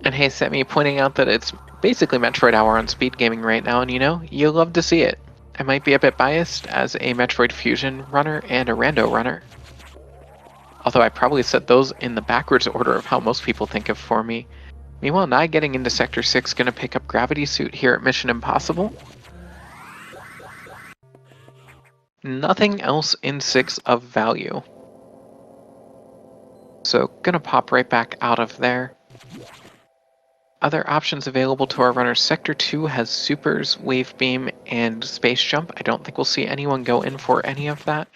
And hey, Semi pointing out that it's basically Metroid Hour on SpeedGaming right now, and you know, you love to see it. I might be a bit biased as a Metroid Fusion runner and a Rando runner. Although I probably set those in the backwards order of how most people think of for me. Meanwhile, Naii getting into Sector 6, going to pick up Gravity Suit here at Mission Impossible. Nothing else in 6 of value. So gonna pop right back out of there. Other options available to our runners. Sector 2 has supers, wave beam, and space jump. I don't think we'll see anyone go in for any of that.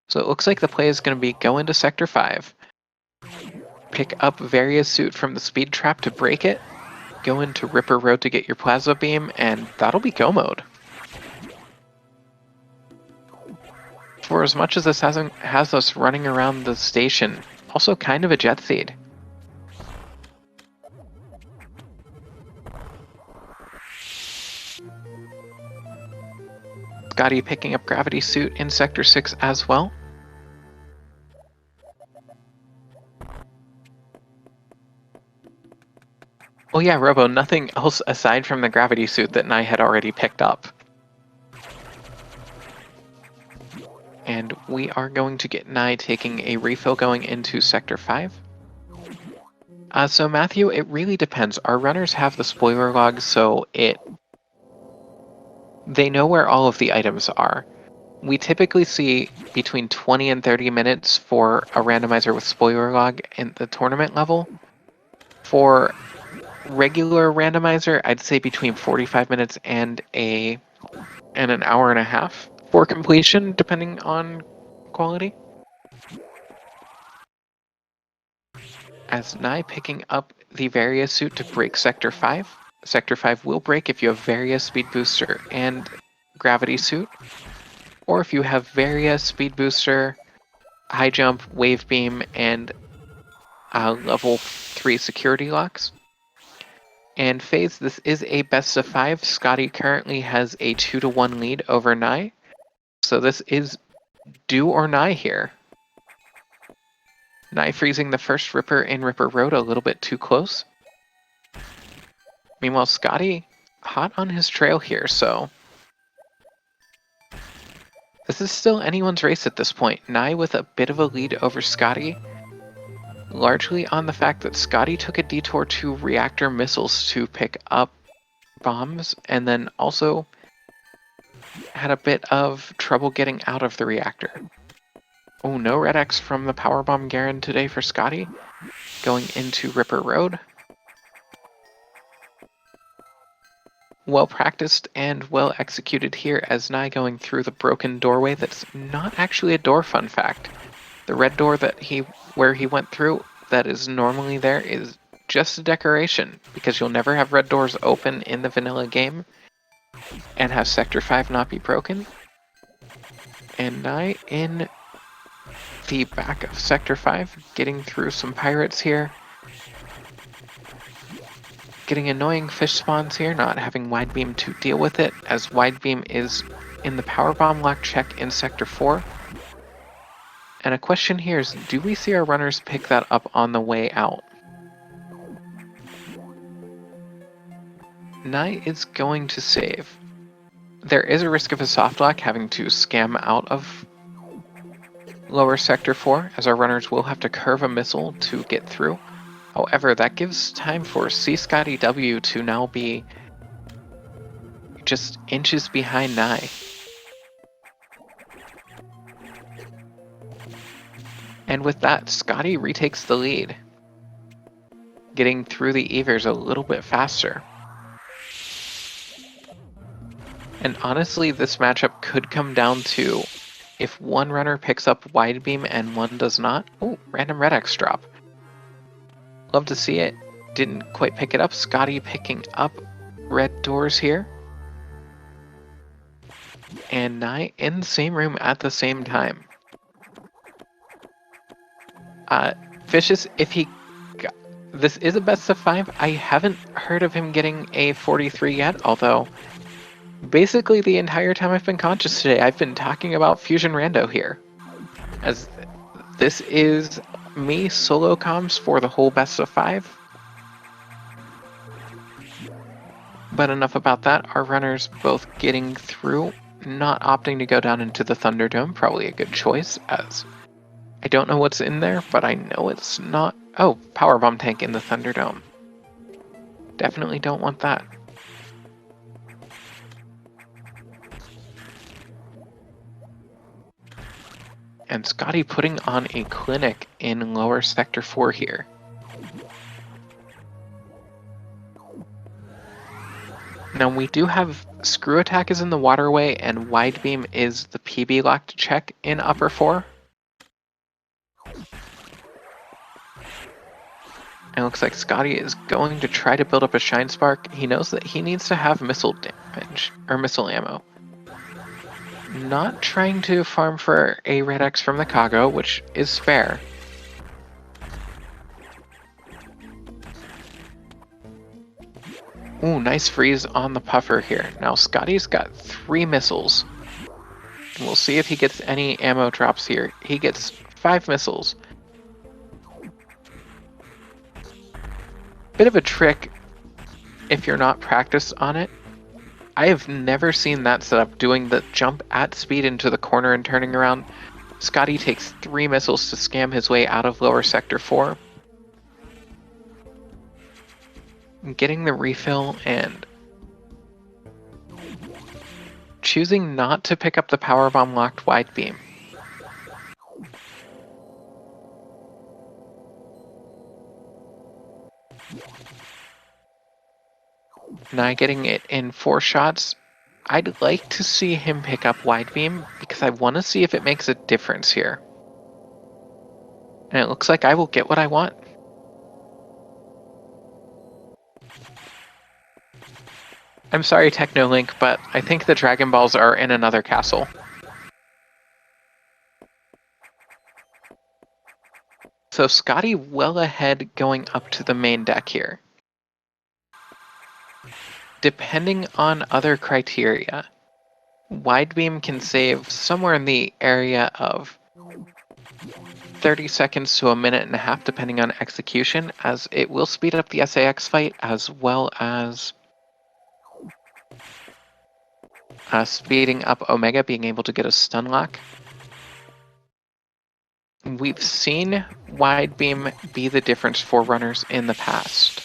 So it looks like the play is going to be go into Sector 5, pick up various suit from the speed trap to break it, go into Ripper Road to get your plasma beam, and that'll be go mode. For as much as this has us running around the station, also kind of a jet seed. ScottyW picking up gravity suit in Sector 6 as well. Oh yeah, Robo, nothing else aside from the gravity suit that Naii had already picked up. And we are going to get Naii taking a refill going into Sector 5. So Matthew, it really depends. Our runners have the spoiler log, so they know where all of the items are. We typically see between 20 and 30 minutes for a randomizer with spoiler log in the tournament level. For regular randomizer, I'd say between 45 minutes and an hour and a half for completion, depending on quality. As Naii picking up the Varia suit to break Sector 5. Sector 5 will break if you have Varia Speed Booster and Gravity Suit, or if you have Varia Speed Booster, High Jump, Wave Beam, and level 3 Security Locks. And FaZe, this is a best of 5. Scotty currently has a 2-1 lead over Naii, so this is do or Naii here. Naii freezing the first Ripper in Ripper Road a little bit too close. Meanwhile, Scotty hot on his trail here, so this is still anyone's race at this point. Naii with a bit of a lead over Scotty, largely on the fact that Scotty took a detour to reactor missiles to pick up bombs, and then also had a bit of trouble getting out of the reactor. Oh, no Red X from the Power Bomb Garen today for Scotty, going into Ripper Road. Well practiced and well executed here as Naii going through the broken doorway that's not actually a door, fun fact. The red door that where he went through that is normally there is just a decoration, because you'll never have red doors open in the vanilla game and have Sector 5 not be broken. And Naii in the back of Sector 5, getting through some pirates here. Getting annoying fish spawns here, not having Wide Beam to deal with it, as Wide Beam is in the Power Bomb lock check in Sector 4. And a question here is, do we see our runners pick that up on the way out? Naii is going to save. There is a risk of a soft lock having to scam out of lower Sector 4, as our runners will have to curve a missile to get through. However, that gives time for CScottyw to now be just inches behind Naii. And with that, Scotty retakes the lead, getting through the Evers a little bit faster. And honestly, this matchup could come down to if one runner picks up Wide Beam and one does not. Oh, random Red X drop. Love to see it. Didn't quite pick it up. Scotty picking up red doors here. And Naii in the same room at the same time. Vicious, if he got, this is a best of 5. I haven't heard of him getting a 43 yet, although basically the entire time I've been conscious today, I've been talking about Fusion Rando here. As this is me solo comms for the whole best of 5. But enough about that. Our runners both getting through, not opting to go down into the Thunderdome. Probably a good choice, as I don't know what's in there, but I know it's not. Oh, Power Bomb tank in the Thunderdome. Definitely don't want that. And Scotty putting on a clinic in lower sector 4 here. Now we do have Screw Attack is in the waterway and Wide Beam is the PB lock to check in upper 4. And it looks like Scotty is going to try to build up a Shine Spark. He knows that he needs to have missile damage, or missile ammo. Not trying to farm for a Red X from the Kago, which is fair. Ooh, nice freeze on the puffer here. Now Scotty's got 3 missiles. And we'll see if he gets any ammo drops here. He gets 5 missiles. Bit of a trick if you're not practiced on it. I have never seen that setup, doing the jump at speed into the corner and turning around. Scotty takes 3 missiles to scam his way out of lower sector 4. Getting the refill and choosing not to pick up the powerbomb locked Wide Beam. Naii getting it in 4 shots. I'd like to see him pick up Wide Beam because I want to see if it makes a difference here. And it looks like I will get what I want. I'm sorry, Technolink, but I think the Dragon Balls are in another castle. So Scotty well ahead going up to the main deck here. Depending on other criteria, Wide Beam can save somewhere in the area of 30 seconds to a minute and a half, depending on execution, as it will speed up the SAX fight as well as speeding up Omega being able to get a stun lock. We've seen Wide Beam be the difference for runners in the past.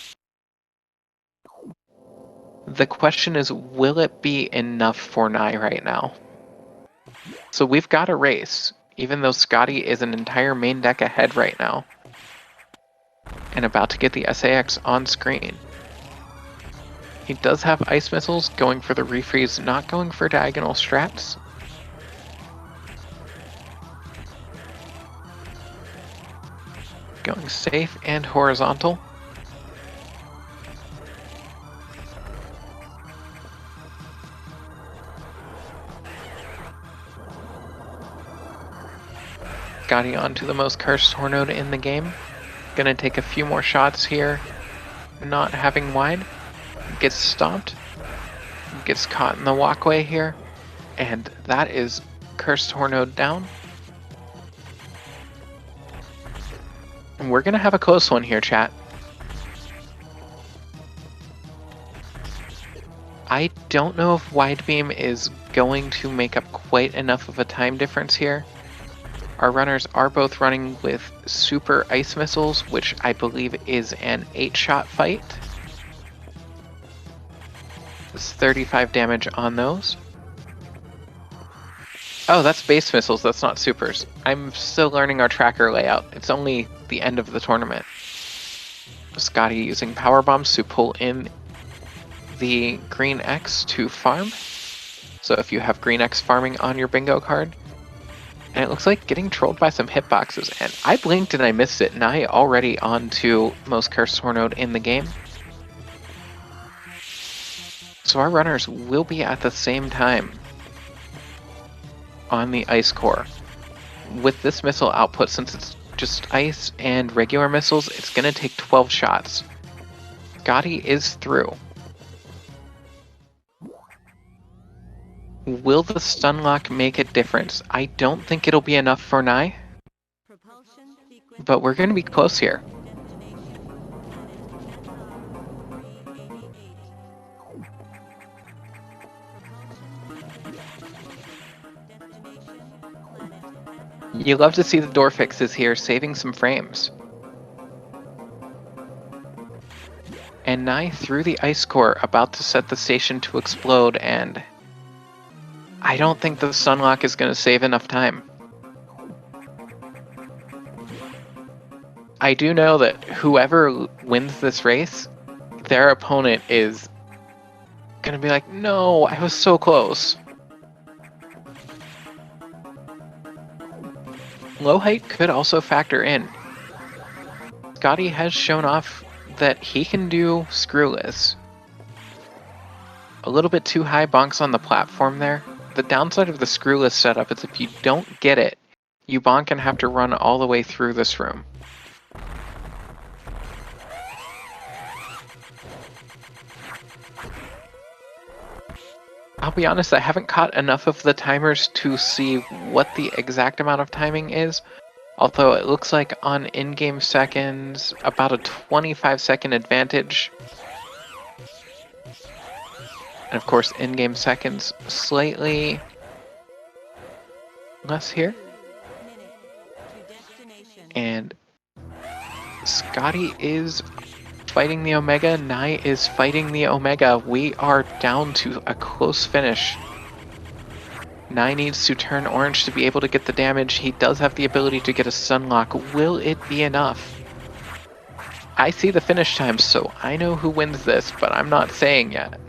The question is, will it be enough for Naii right now? So we've got a race, even though Scotty is an entire main deck ahead right now. And about to get the SAX on screen. He does have ice missiles, going for the refreeze, not going for diagonal strats. Going safe and horizontal. Scotty onto the most cursed Hornode in the game. Gonna take a few more shots here. Not having wide. Gets stomped. Gets caught in the walkway here. And that is cursed Hornode down. And we're gonna have a close one here, chat. I don't know if Wide Beam is going to make up quite enough of a time difference here. Our runners are both running with super ice missiles, which I believe is an 8-shot fight. It's 35 damage on those. Oh, that's base missiles, that's not supers. I'm still learning our tracker layout. It's only the end of the tournament. Scotty using power bombs to pull in the green X to farm. So if you have green X farming on your bingo card. And it looks like getting trolled by some hitboxes. And I blinked and I missed it. Naii already on to most cursed Hornode in the game. So our runners will be at the same time on the ice core. With this missile output, since it's just ice and regular missiles, it's going to take 12 shots. Scotty is through. Will the stun lock make a difference? I don't think it'll be enough for Naii, but we're going to be close here. You love to see the door fixes here, saving some frames. And Naii through the ice core, about to set the station to explode, and I don't think the stun lock is going to save enough time. I do know that whoever wins this race, their opponent is gonna be like, no, I was so close. Low height could also factor in. Scotty has shown off that he can do screwless. A little bit too high bonks on the platform there. The downside of the screwless setup is if you don't get it, you bonk and have to run all the way through this room. I'll be honest, I haven't caught enough of the timers to see what the exact amount of timing is, although it looks like on in-game seconds, about a 25-second advantage. And of course, in-game seconds slightly less here. And Scotty is fighting the Omega, Naii is fighting the Omega. We are down to a close finish. Naii needs to turn orange to be able to get the damage. He does have the ability to get a sunlock. Will it be enough? I see the finish time, so I know who wins this, but I'm not saying yet.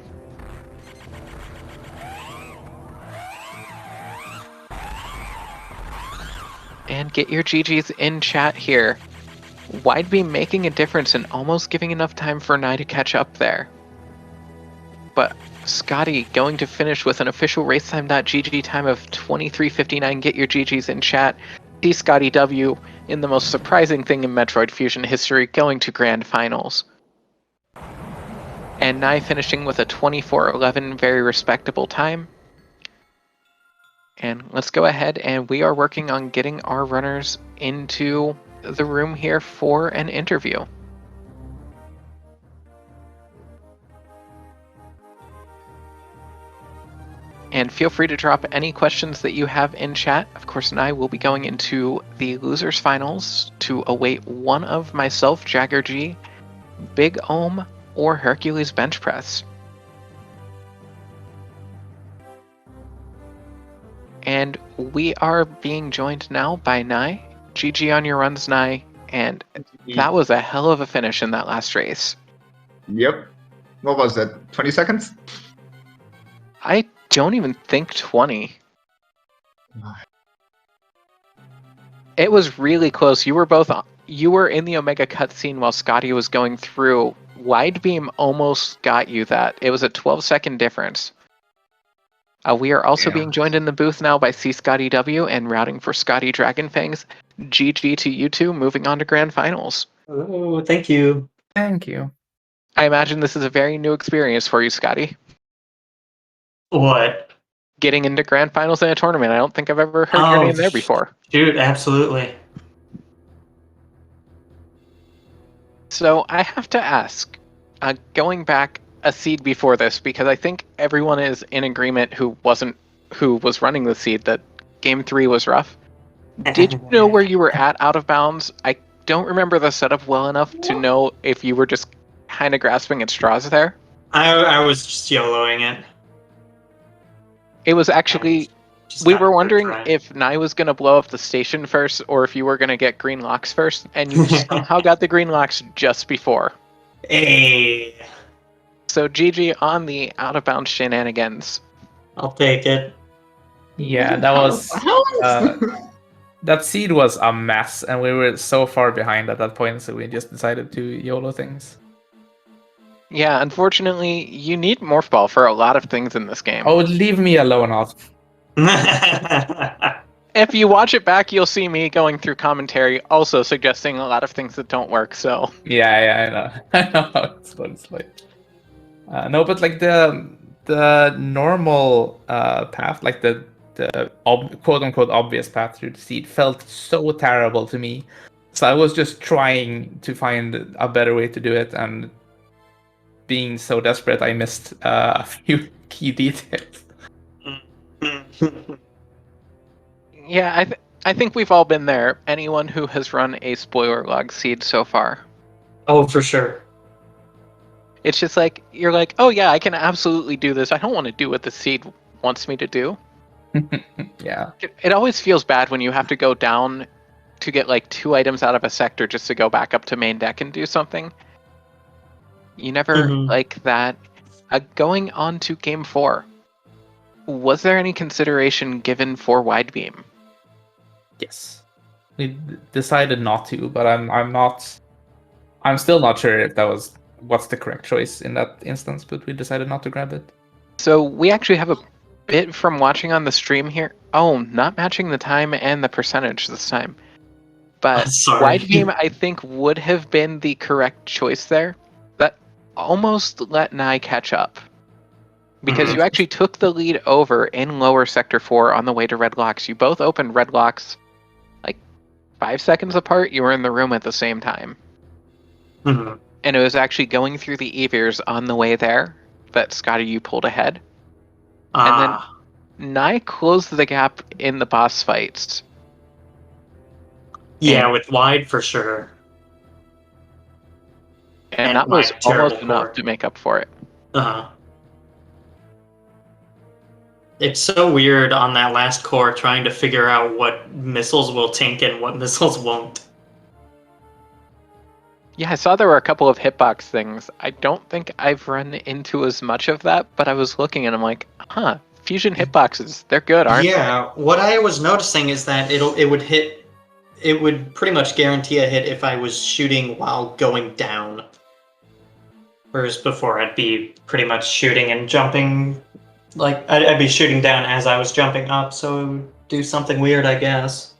And get your GGs in chat here. Wide beam making a difference and almost giving enough time for Naii to catch up there. But Scotty going to finish with an official racetime.gg time of 23:59. Get your GGs in chat. CScottyw in the most surprising thing in Metroid Fusion history, going to grand finals. And Naii finishing with a 24:11, very respectable time. And let's go ahead, and we are working on getting our runners into the room here for an interview. And feel free to drop any questions that you have in chat. Of course, Naii will be going into the losers finals to await one of myself, Jagger G, Big Ohm, or Hercules bench press. And we are being joined now by Naii. GG on your runs, Naii. And that was a hell of a finish in that last race. Yep. What was that? 20 seconds? I don't even think 20. It was really close. You were in the Omega cutscene while Scotty was going through. Wide beam almost got you that. It was a 12-second difference. We are also being joined in the booth now by CScottyw and routing for Scotty Dragonfangs. GG to you two, moving on to grand finals. Oh, thank you. Thank you. I imagine this is a very new experience for you, Scotty. What? Getting into grand finals in a tournament. I don't think I've ever heard your name there before. Dude, absolutely. So I have to ask, going back a seed before this, because I think everyone is in agreement who was running the seed that game 3 was rough. Did you know where you were at out of bounds? I don't remember the setup well enough to know if you were just kind of grasping at straws there. I was just YOLOing it. It was actually, we were wondering if Naii was going to blow up the station first or if you were going to get green locks first, and you somehow got the green locks just before. Hey. So GG on the out of bounds shenanigans. I'll take it. Yeah, that was that seed was a mess, and we were so far behind at that point, so we just decided to YOLO things. Yeah, unfortunately, you need Morph Ball for a lot of things in this game. Oh, leave me alone, Oz. If you watch it back, you'll see me going through commentary, also suggesting a lot of things that don't work, so... Yeah, I know. I know how it's like. No, but like the normal path, like the quote-unquote obvious path through the seed felt so terrible to me. So I was just trying to find a better way to do it, and being so desperate, I missed a few key details. Yeah, I think we've all been there. Anyone who has run a spoiler log seed so far. Oh, for sure. It's just like, you're like, oh yeah, I can absolutely do this. I don't want to do what the seed wants me to do. Yeah. It always feels bad when you have to go down to get like 2 items out of a sector just to go back up to main deck and do something. You never like that. Going on to game 4, was there any consideration given for wide beam? Yes. We decided not to, but I'm still not sure if that was what's the correct choice in that instance, but we decided not to grab it. So we actually have a bit from watching on the stream here. Oh, not matching the time and the percentage this time. But wide beam, I think, would have been the correct choice there. That almost let Naii catch up. Because you actually took the lead over in lower sector 4 on the way to red locks. You both opened red locks like 5 seconds apart. You were in the room at the same time. And it was actually going through the Evirs on the way there that CScottyw pulled ahead. And then Naii closed the gap in the boss fights. Yeah, with wide for sure. And that was almost enough to make up for it. It's so weird on that last core trying to figure out what missiles will tank and what missiles won't. Yeah, I saw there were a couple of hitbox things. I don't think I've run into as much of that, but I was looking and I'm like, huh, fusion hitboxes, they're good, aren't they? Yeah, what I was noticing is that it would pretty much guarantee a hit if I was shooting while going down. Whereas before I'd be pretty much shooting and jumping, like I'd be shooting down as I was jumping up, so it would do something weird, I guess.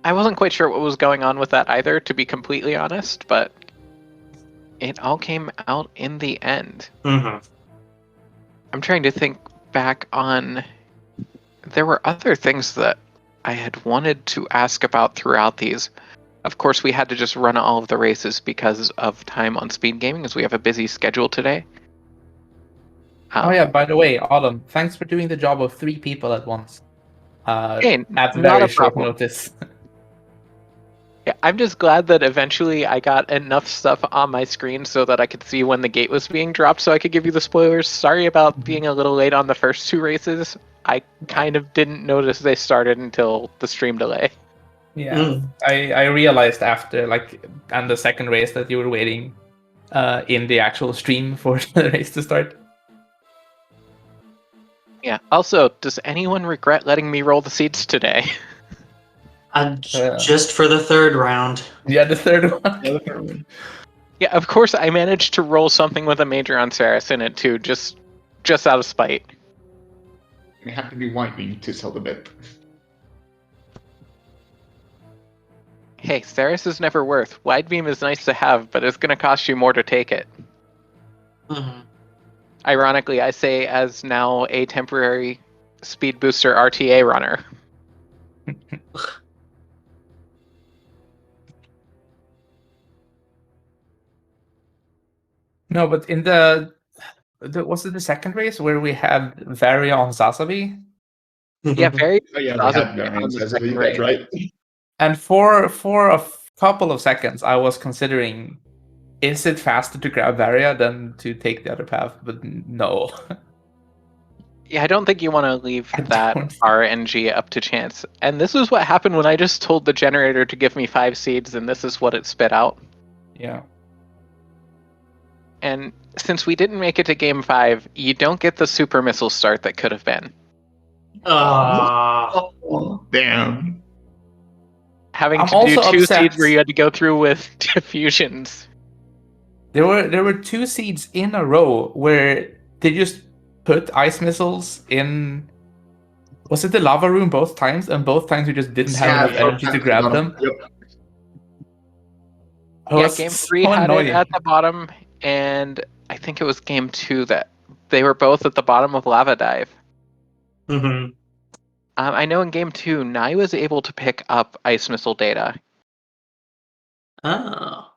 I wasn't quite sure what was going on with that either, to be completely honest, but it all came out in the end. I'm trying to think back on... There were other things that I had wanted to ask about throughout these. Of course, we had to just run all of the races because of time on SpeedGaming, as we have a busy schedule today. Oh yeah, by the way, Autumn, thanks for doing the job of 3 people at once. Hey, at not very a short problem. notice. Yeah, I'm just glad that eventually I got enough stuff on my screen so that I could see when the gate was being dropped so I could give you the spoilers. Sorry about being a little late on the first 2 races. I kind of didn't notice they started until the stream delay. Yeah, I realized after, like, and the second race that you were waiting in the actual stream for the race to start. Yeah, also, does anyone regret letting me roll the seeds today? Just for the 3rd round. Yeah, the 3rd one. Yeah, of course I managed to roll something with a major on Saris in it too, just out of spite. We have to be wide beam to sell the bit. Hey, Saris is never worth. Wide beam is nice to have, but it's going to cost you more to take it. Ironically, I say as now a temporary speed booster RTA runner. No, but in was it the second race where we had Varia on Sasabi? Yeah, very. Oh yeah, we had variants, that's right. And for a couple of seconds, I was considering, is it faster to grab Varia than to take the other path? But no. Yeah, I don't think you want to leave that RNG up to chance. And this is what happened when I just told the generator to give me 5 seeds, and this is what it spit out. Yeah. And since we didn't make it to game 5, you don't get the super missile start that could have been. Oh, damn. Having to do 2 seeds where you had to go through with diffusions. There were 2 seeds in a row where they just put ice missiles in. Was it the lava room both times? And both times we just didn't have enough energy to grab them. Yep. Yeah, game 3 had it at the bottom, and I think it was game 2 that they were both at the bottom of Lava Dive. I know in game 2, Naii was able to pick up ice missile data. Oh.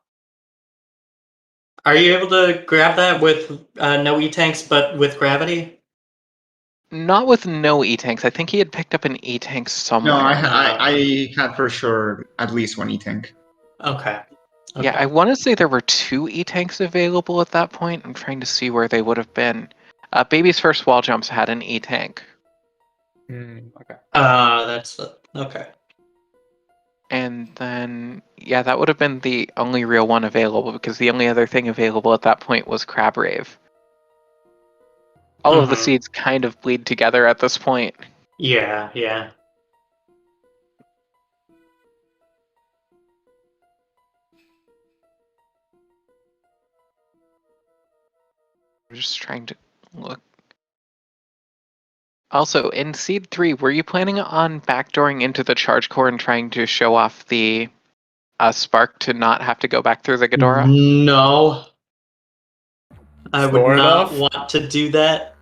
Are you able to grab that with no E-tanks, but with gravity? Not with no E-tanks. I think he had picked up an E-tank somewhere. No, I had for sure at least 1 E-tank. Okay. Yeah, I want to say there were 2 E-tanks available at that point. I'm trying to see where they would have been. Baby's first wall jumps had an E-tank. Okay. That's okay. And then, yeah, that would have been the only real one available, because the only other thing available at that point was Crab Rave. All of the Mhm. seeds kind of bleed together at this point. Yeah, yeah. I'm just trying to look. Also, in Seed 3, were you planning on backdooring into the charge core and trying to show off the spark to not have to go back through the Ghidorah? No, I would Sort not of. want to do that.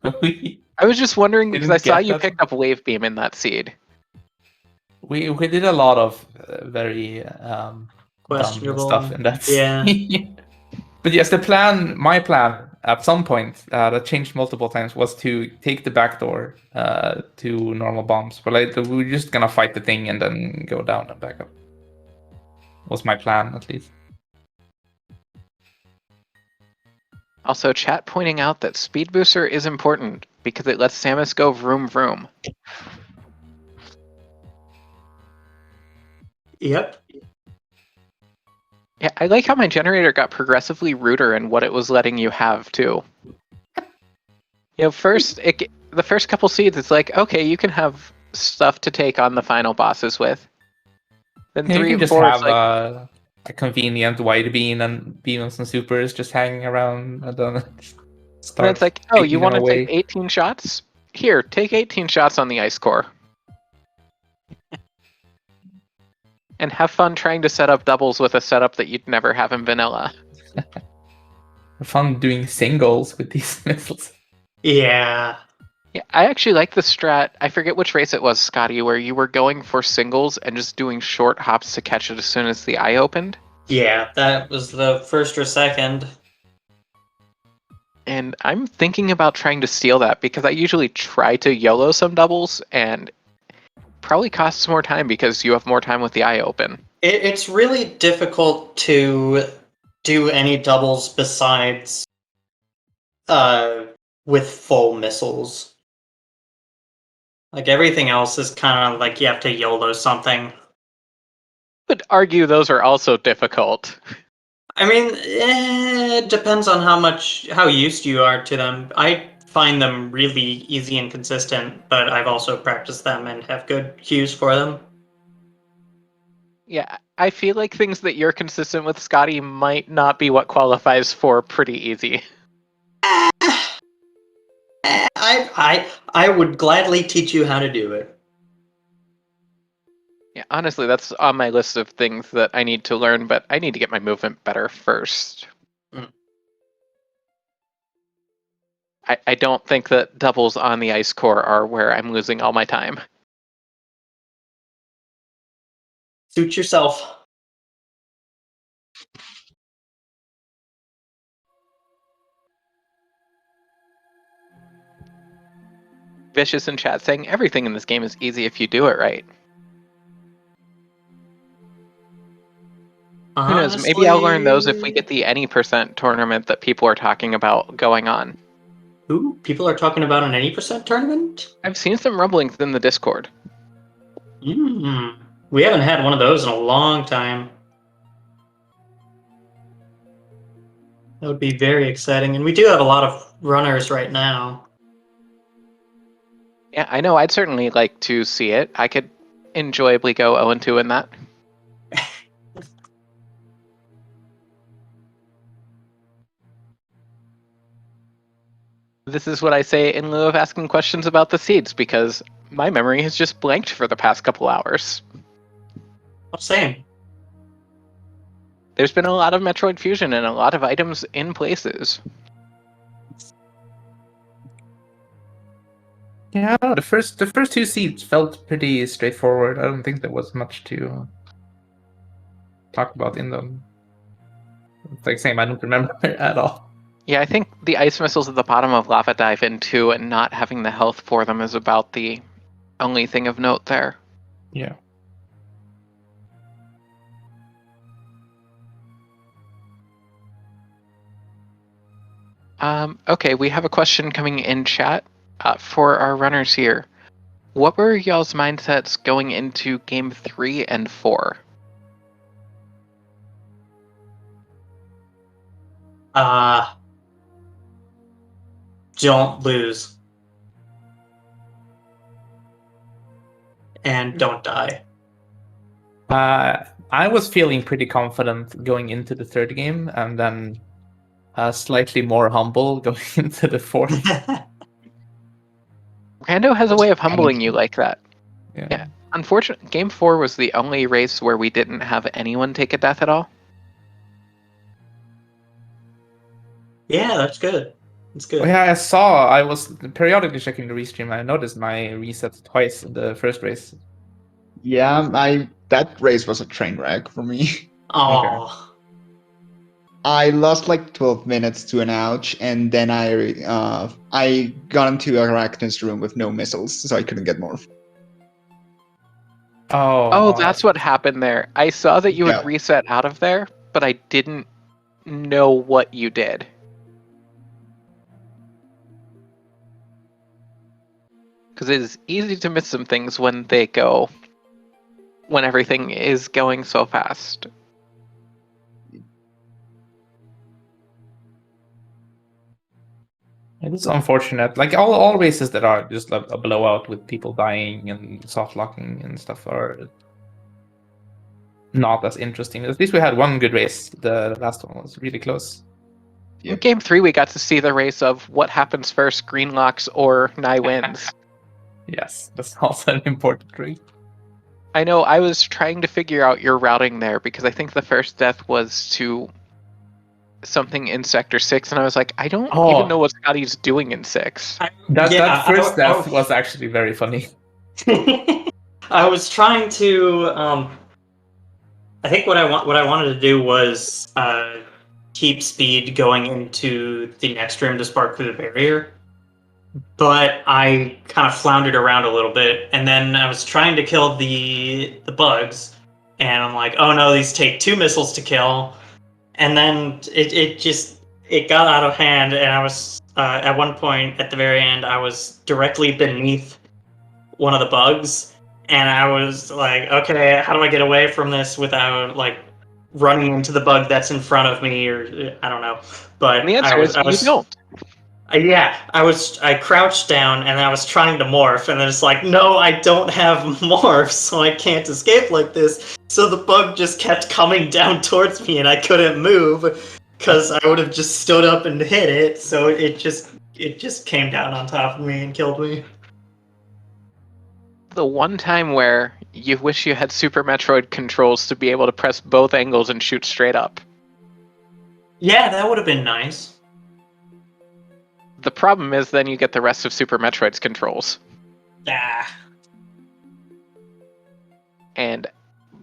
I was just wondering because I Didn't saw get you that picked up Wave Beam in that seed. We did a lot of very dumb Questionable. stuff in that. Yeah. But yes, my plan at some point that changed multiple times was to take the back door to normal bombs. But like we were just gonna fight the thing and then go down and back up. Was my plan at least. Also, chat pointing out that Speed Booster is important because it lets Samus go vroom vroom. Yep. Yeah, I like how my generator got progressively ruder in what it was letting you have too. You know, the first couple seeds, it's like, okay, you can have stuff to take on the final bosses with. Then Yeah, you 3 can and just 4, have it's like, a convenient wide beam and beams and supers just hanging around and then and start it's like, oh, you taking them want to take away. 18 shots? Here, take 18 shots on the ice core. And have fun trying to set up doubles with a setup that you'd never have in vanilla. Fun doing singles with these missiles. Yeah. Yeah, I actually like the strat. I forget which race it was, Scotty, where you were going for singles and just doing short hops to catch it as soon as the eye opened. Yeah, that was the first or second. And I'm thinking about trying to steal that because I usually try to YOLO some doubles and probably costs more time because you have more time with the eye open. It's really difficult to do any doubles besides with full missiles. Like everything else is kind of like you have to YOLO something. Would argue those are also difficult. I mean, it depends on how used you are to them. I find them really easy and consistent, but I've also practiced them and have good cues for them. Yeah, I feel like things that you're consistent with, Scotty, might not be what qualifies for pretty easy. I would gladly teach you how to do it. Yeah, honestly, that's on my list of things that I need to learn, but I need to get my movement better first. Mm. I don't think that doubles on the ice core are where I'm losing all my time. Suit yourself. Vicious in chat saying everything in this game is easy if you do it right. Who knows? Maybe I'll learn those if we get the any % tournament that people are talking about going on. Ooh, people are talking about an 80% tournament? I've seen some rumblings in the Discord. We haven't had one of those in a long time. That would be very exciting. And we do have a lot of runners right now. Yeah, I know. I'd certainly like to see it. I could enjoyably go 0-2 in that. This is what I say in lieu of asking questions about the seeds, because my memory has just blanked for the past couple hours. Oh, same. There's been a lot of Metroid Fusion and a lot of items in places. Yeah, I don't know, the first two seeds felt pretty straightforward. I don't think there was much to talk about in them. It's like same, I don't remember at all. Yeah, I think the ice missiles at the bottom of Lava Dive in 2 and not having the health for them is about the only thing of note there. Yeah. Okay, we have a question coming in chat for our runners here. What were y'all's mindsets going into game 3 and 4? Don't lose. And don't die. I was feeling pretty confident going into the third game, and then slightly more humble going into the fourth. Rando has a way of humbling you like that. Yeah. Unfortunately, game 4 was the only race where we didn't have anyone take a death at all. Yeah, that's good. That's good. Oh, yeah, I was periodically checking the restream. I noticed my reset twice in the first race. Yeah, that race was a train wreck for me. Oh. I lost like 12 minutes to an ouch, and then I got into Arachnid's room with no missiles, so I couldn't get more. Oh, that's what happened there. I saw that you Yeah. would reset out of there, but I didn't know what you did. Because it is easy to miss some things when everything is going so fast. It is unfortunate. Like all races that are just like a blowout with people dying and soft locking and stuff are not as interesting. At least we had one good race. The last one was really close. In game 3, we got to see the race of what happens first, green locks or Naii wins. Yes, that's also an important race. I know, I was trying to figure out your routing there because I think the first death was to something in Sector 6, and I was like, I don't even know what Scotty's doing in 6. That first death was actually very funny. I was trying to. I think what I wanted to do was keep speed going into the next room to spark through the barrier, but I kind of floundered around a little bit, and then I was trying to kill the bugs, and I'm like, oh no, these take 2 missiles to kill, and then it got out of hand, and I was at one point at the very end, I was directly beneath one of the bugs. And I was like, okay, how do I get away from this without like running into the bug that's in front of me, or I don't know. But And the answer is you don't. I crouched down and I was trying to morph, and then it's like, no, I don't have morph, so I can't escape like this. So the bug just kept coming down towards me, and I couldn't move because I would have just stood up and hit it. So it just came down on top of me and killed me. The one time where you wish you had Super Metroid controls to be able to press both angles and shoot straight up. Yeah, that would have been nice. The problem is then you get the rest of Super Metroid's controls. And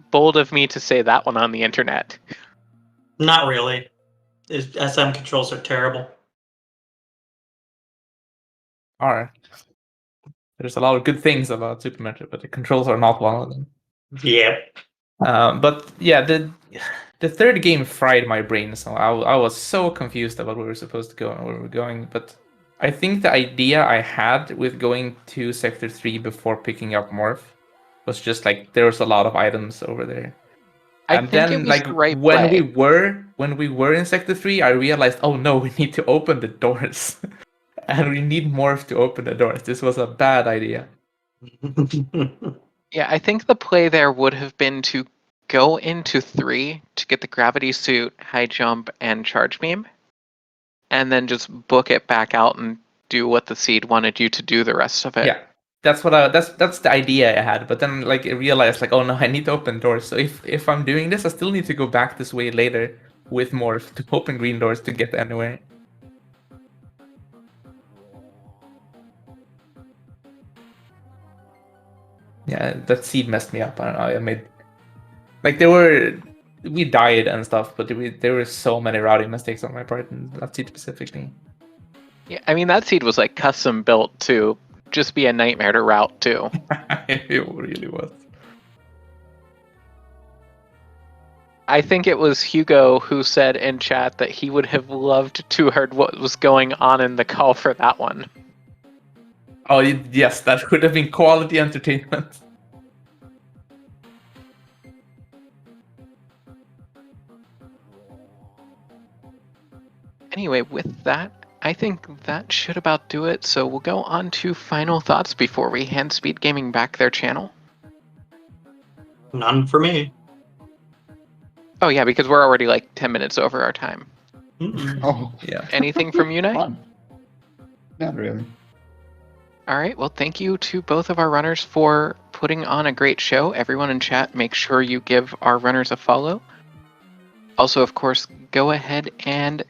bold of me to say that one on the internet. Not really. SM controls are terrible. Alright. There's a lot of good things about Super Metroid, but the controls are not one of them. Yep. But yeah, the third game fried my brain, so I was so confused about where we were supposed to go and where we were going. But I think the idea I had with going to Sector 3 before picking up Morph was just like there was a lot of items over there. I think it was the right when play. we were in Sector 3, I realized, oh no, we need to open the doors. And we need Morph to open the doors. This was a bad idea. Yeah, I think the play there would have been to go into 3 to get the gravity suit, high jump, and charge beam, and then just book it back out and do what the seed wanted you to do the rest of it. Yeah, that's the idea I had. But then like I realized like, oh no, I need to open doors. So if I'm doing this, I still need to go back this way later with Morph to open green doors to get anywhere. Yeah, that seed messed me up. I don't know. I made like we died and stuff, but there were so many routing mistakes on my part in that seed specifically. Yeah, I mean that seed was like custom built to just be a nightmare to route too. It really was. I think it was Hugo who said in chat that he would have loved to heard what was going on in the call for that one. Oh, yes, that would have been quality entertainment. Anyway, with that, I think that should about do it. So we'll go on to final thoughts before we hand SpeedGaming back their channel. None for me. Oh yeah, because we're already like 10 minutes over our time. Oh, Yeah. Anything from you, Naii? fun. Not really. All right, well, thank you to both of our runners for putting on a great show. Everyone in chat, make sure you give our runners a follow. Also, of course, go ahead and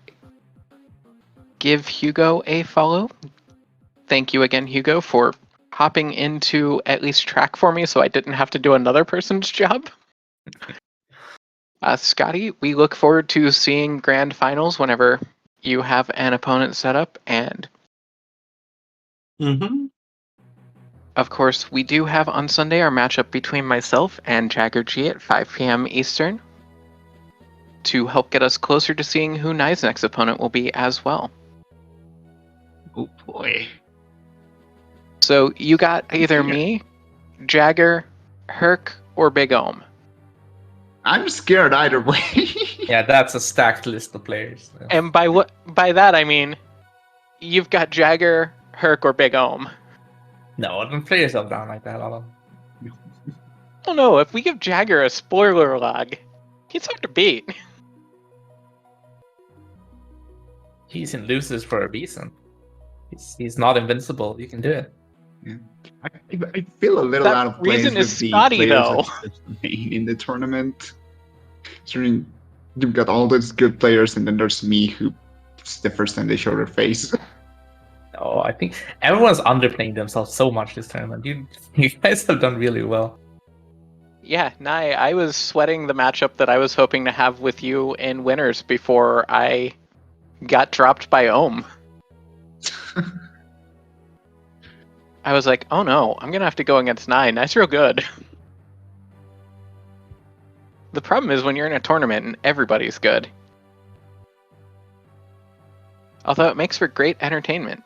give Hugo a follow. Thank you again, Hugo, for hopping into at least track for me so I didn't have to do another person's job. Scotty, we look forward to seeing grand finals whenever you have an opponent set up, and of course, we do have on Sunday our matchup between myself and Jagger G at 5 p.m. Eastern to help get us closer to seeing who Nai's next opponent will be as well. Oh boy. So you got either me, Jagger, Herc, or Big Ohm. I'm scared either way. Yeah, that's a stacked list of players. And by that I mean you've got Jagger, Herc, or Big Ohm. No, don't play yourself down like that, Alan. Oh no, if we give Jagger a spoiler log, he's hard to beat. He's in loses for a reason. He's not invincible. You can do it. Yeah. I feel a little That out of place reason with is the Scotty, players though. at Main in the tournament. Considering you've got all those good players, and then there's me, who it's the first time they show their face. Oh, I think everyone's underplaying themselves so much this tournament. You guys have done really well. Yeah, Naii, I was sweating the matchup that I was hoping to have with you in winners before I got dropped by Ohm. I was like, oh no, I'm gonna have to go against Naii. Nai's real good. The problem is when you're in a tournament and everybody's good. Although it makes for great entertainment.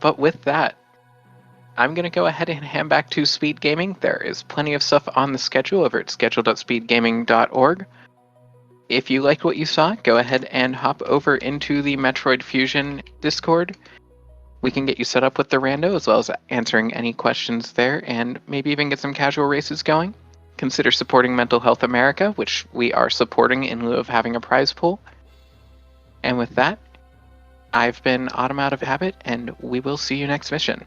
But with that, I'm going to go ahead and hand back to SpeedGaming. There is plenty of stuff on the schedule over at schedule.speedgaming.org. If you liked what you saw, go ahead and hop over into the Metroid Fusion Discord. We can get you set up with the rando, as well as answering any questions there, and maybe even get some casual races going. Consider supporting Mental Health America, which we are supporting in lieu of having a prize pool. And with that, I've been Autumn Out of Habit, and we will see you next mission.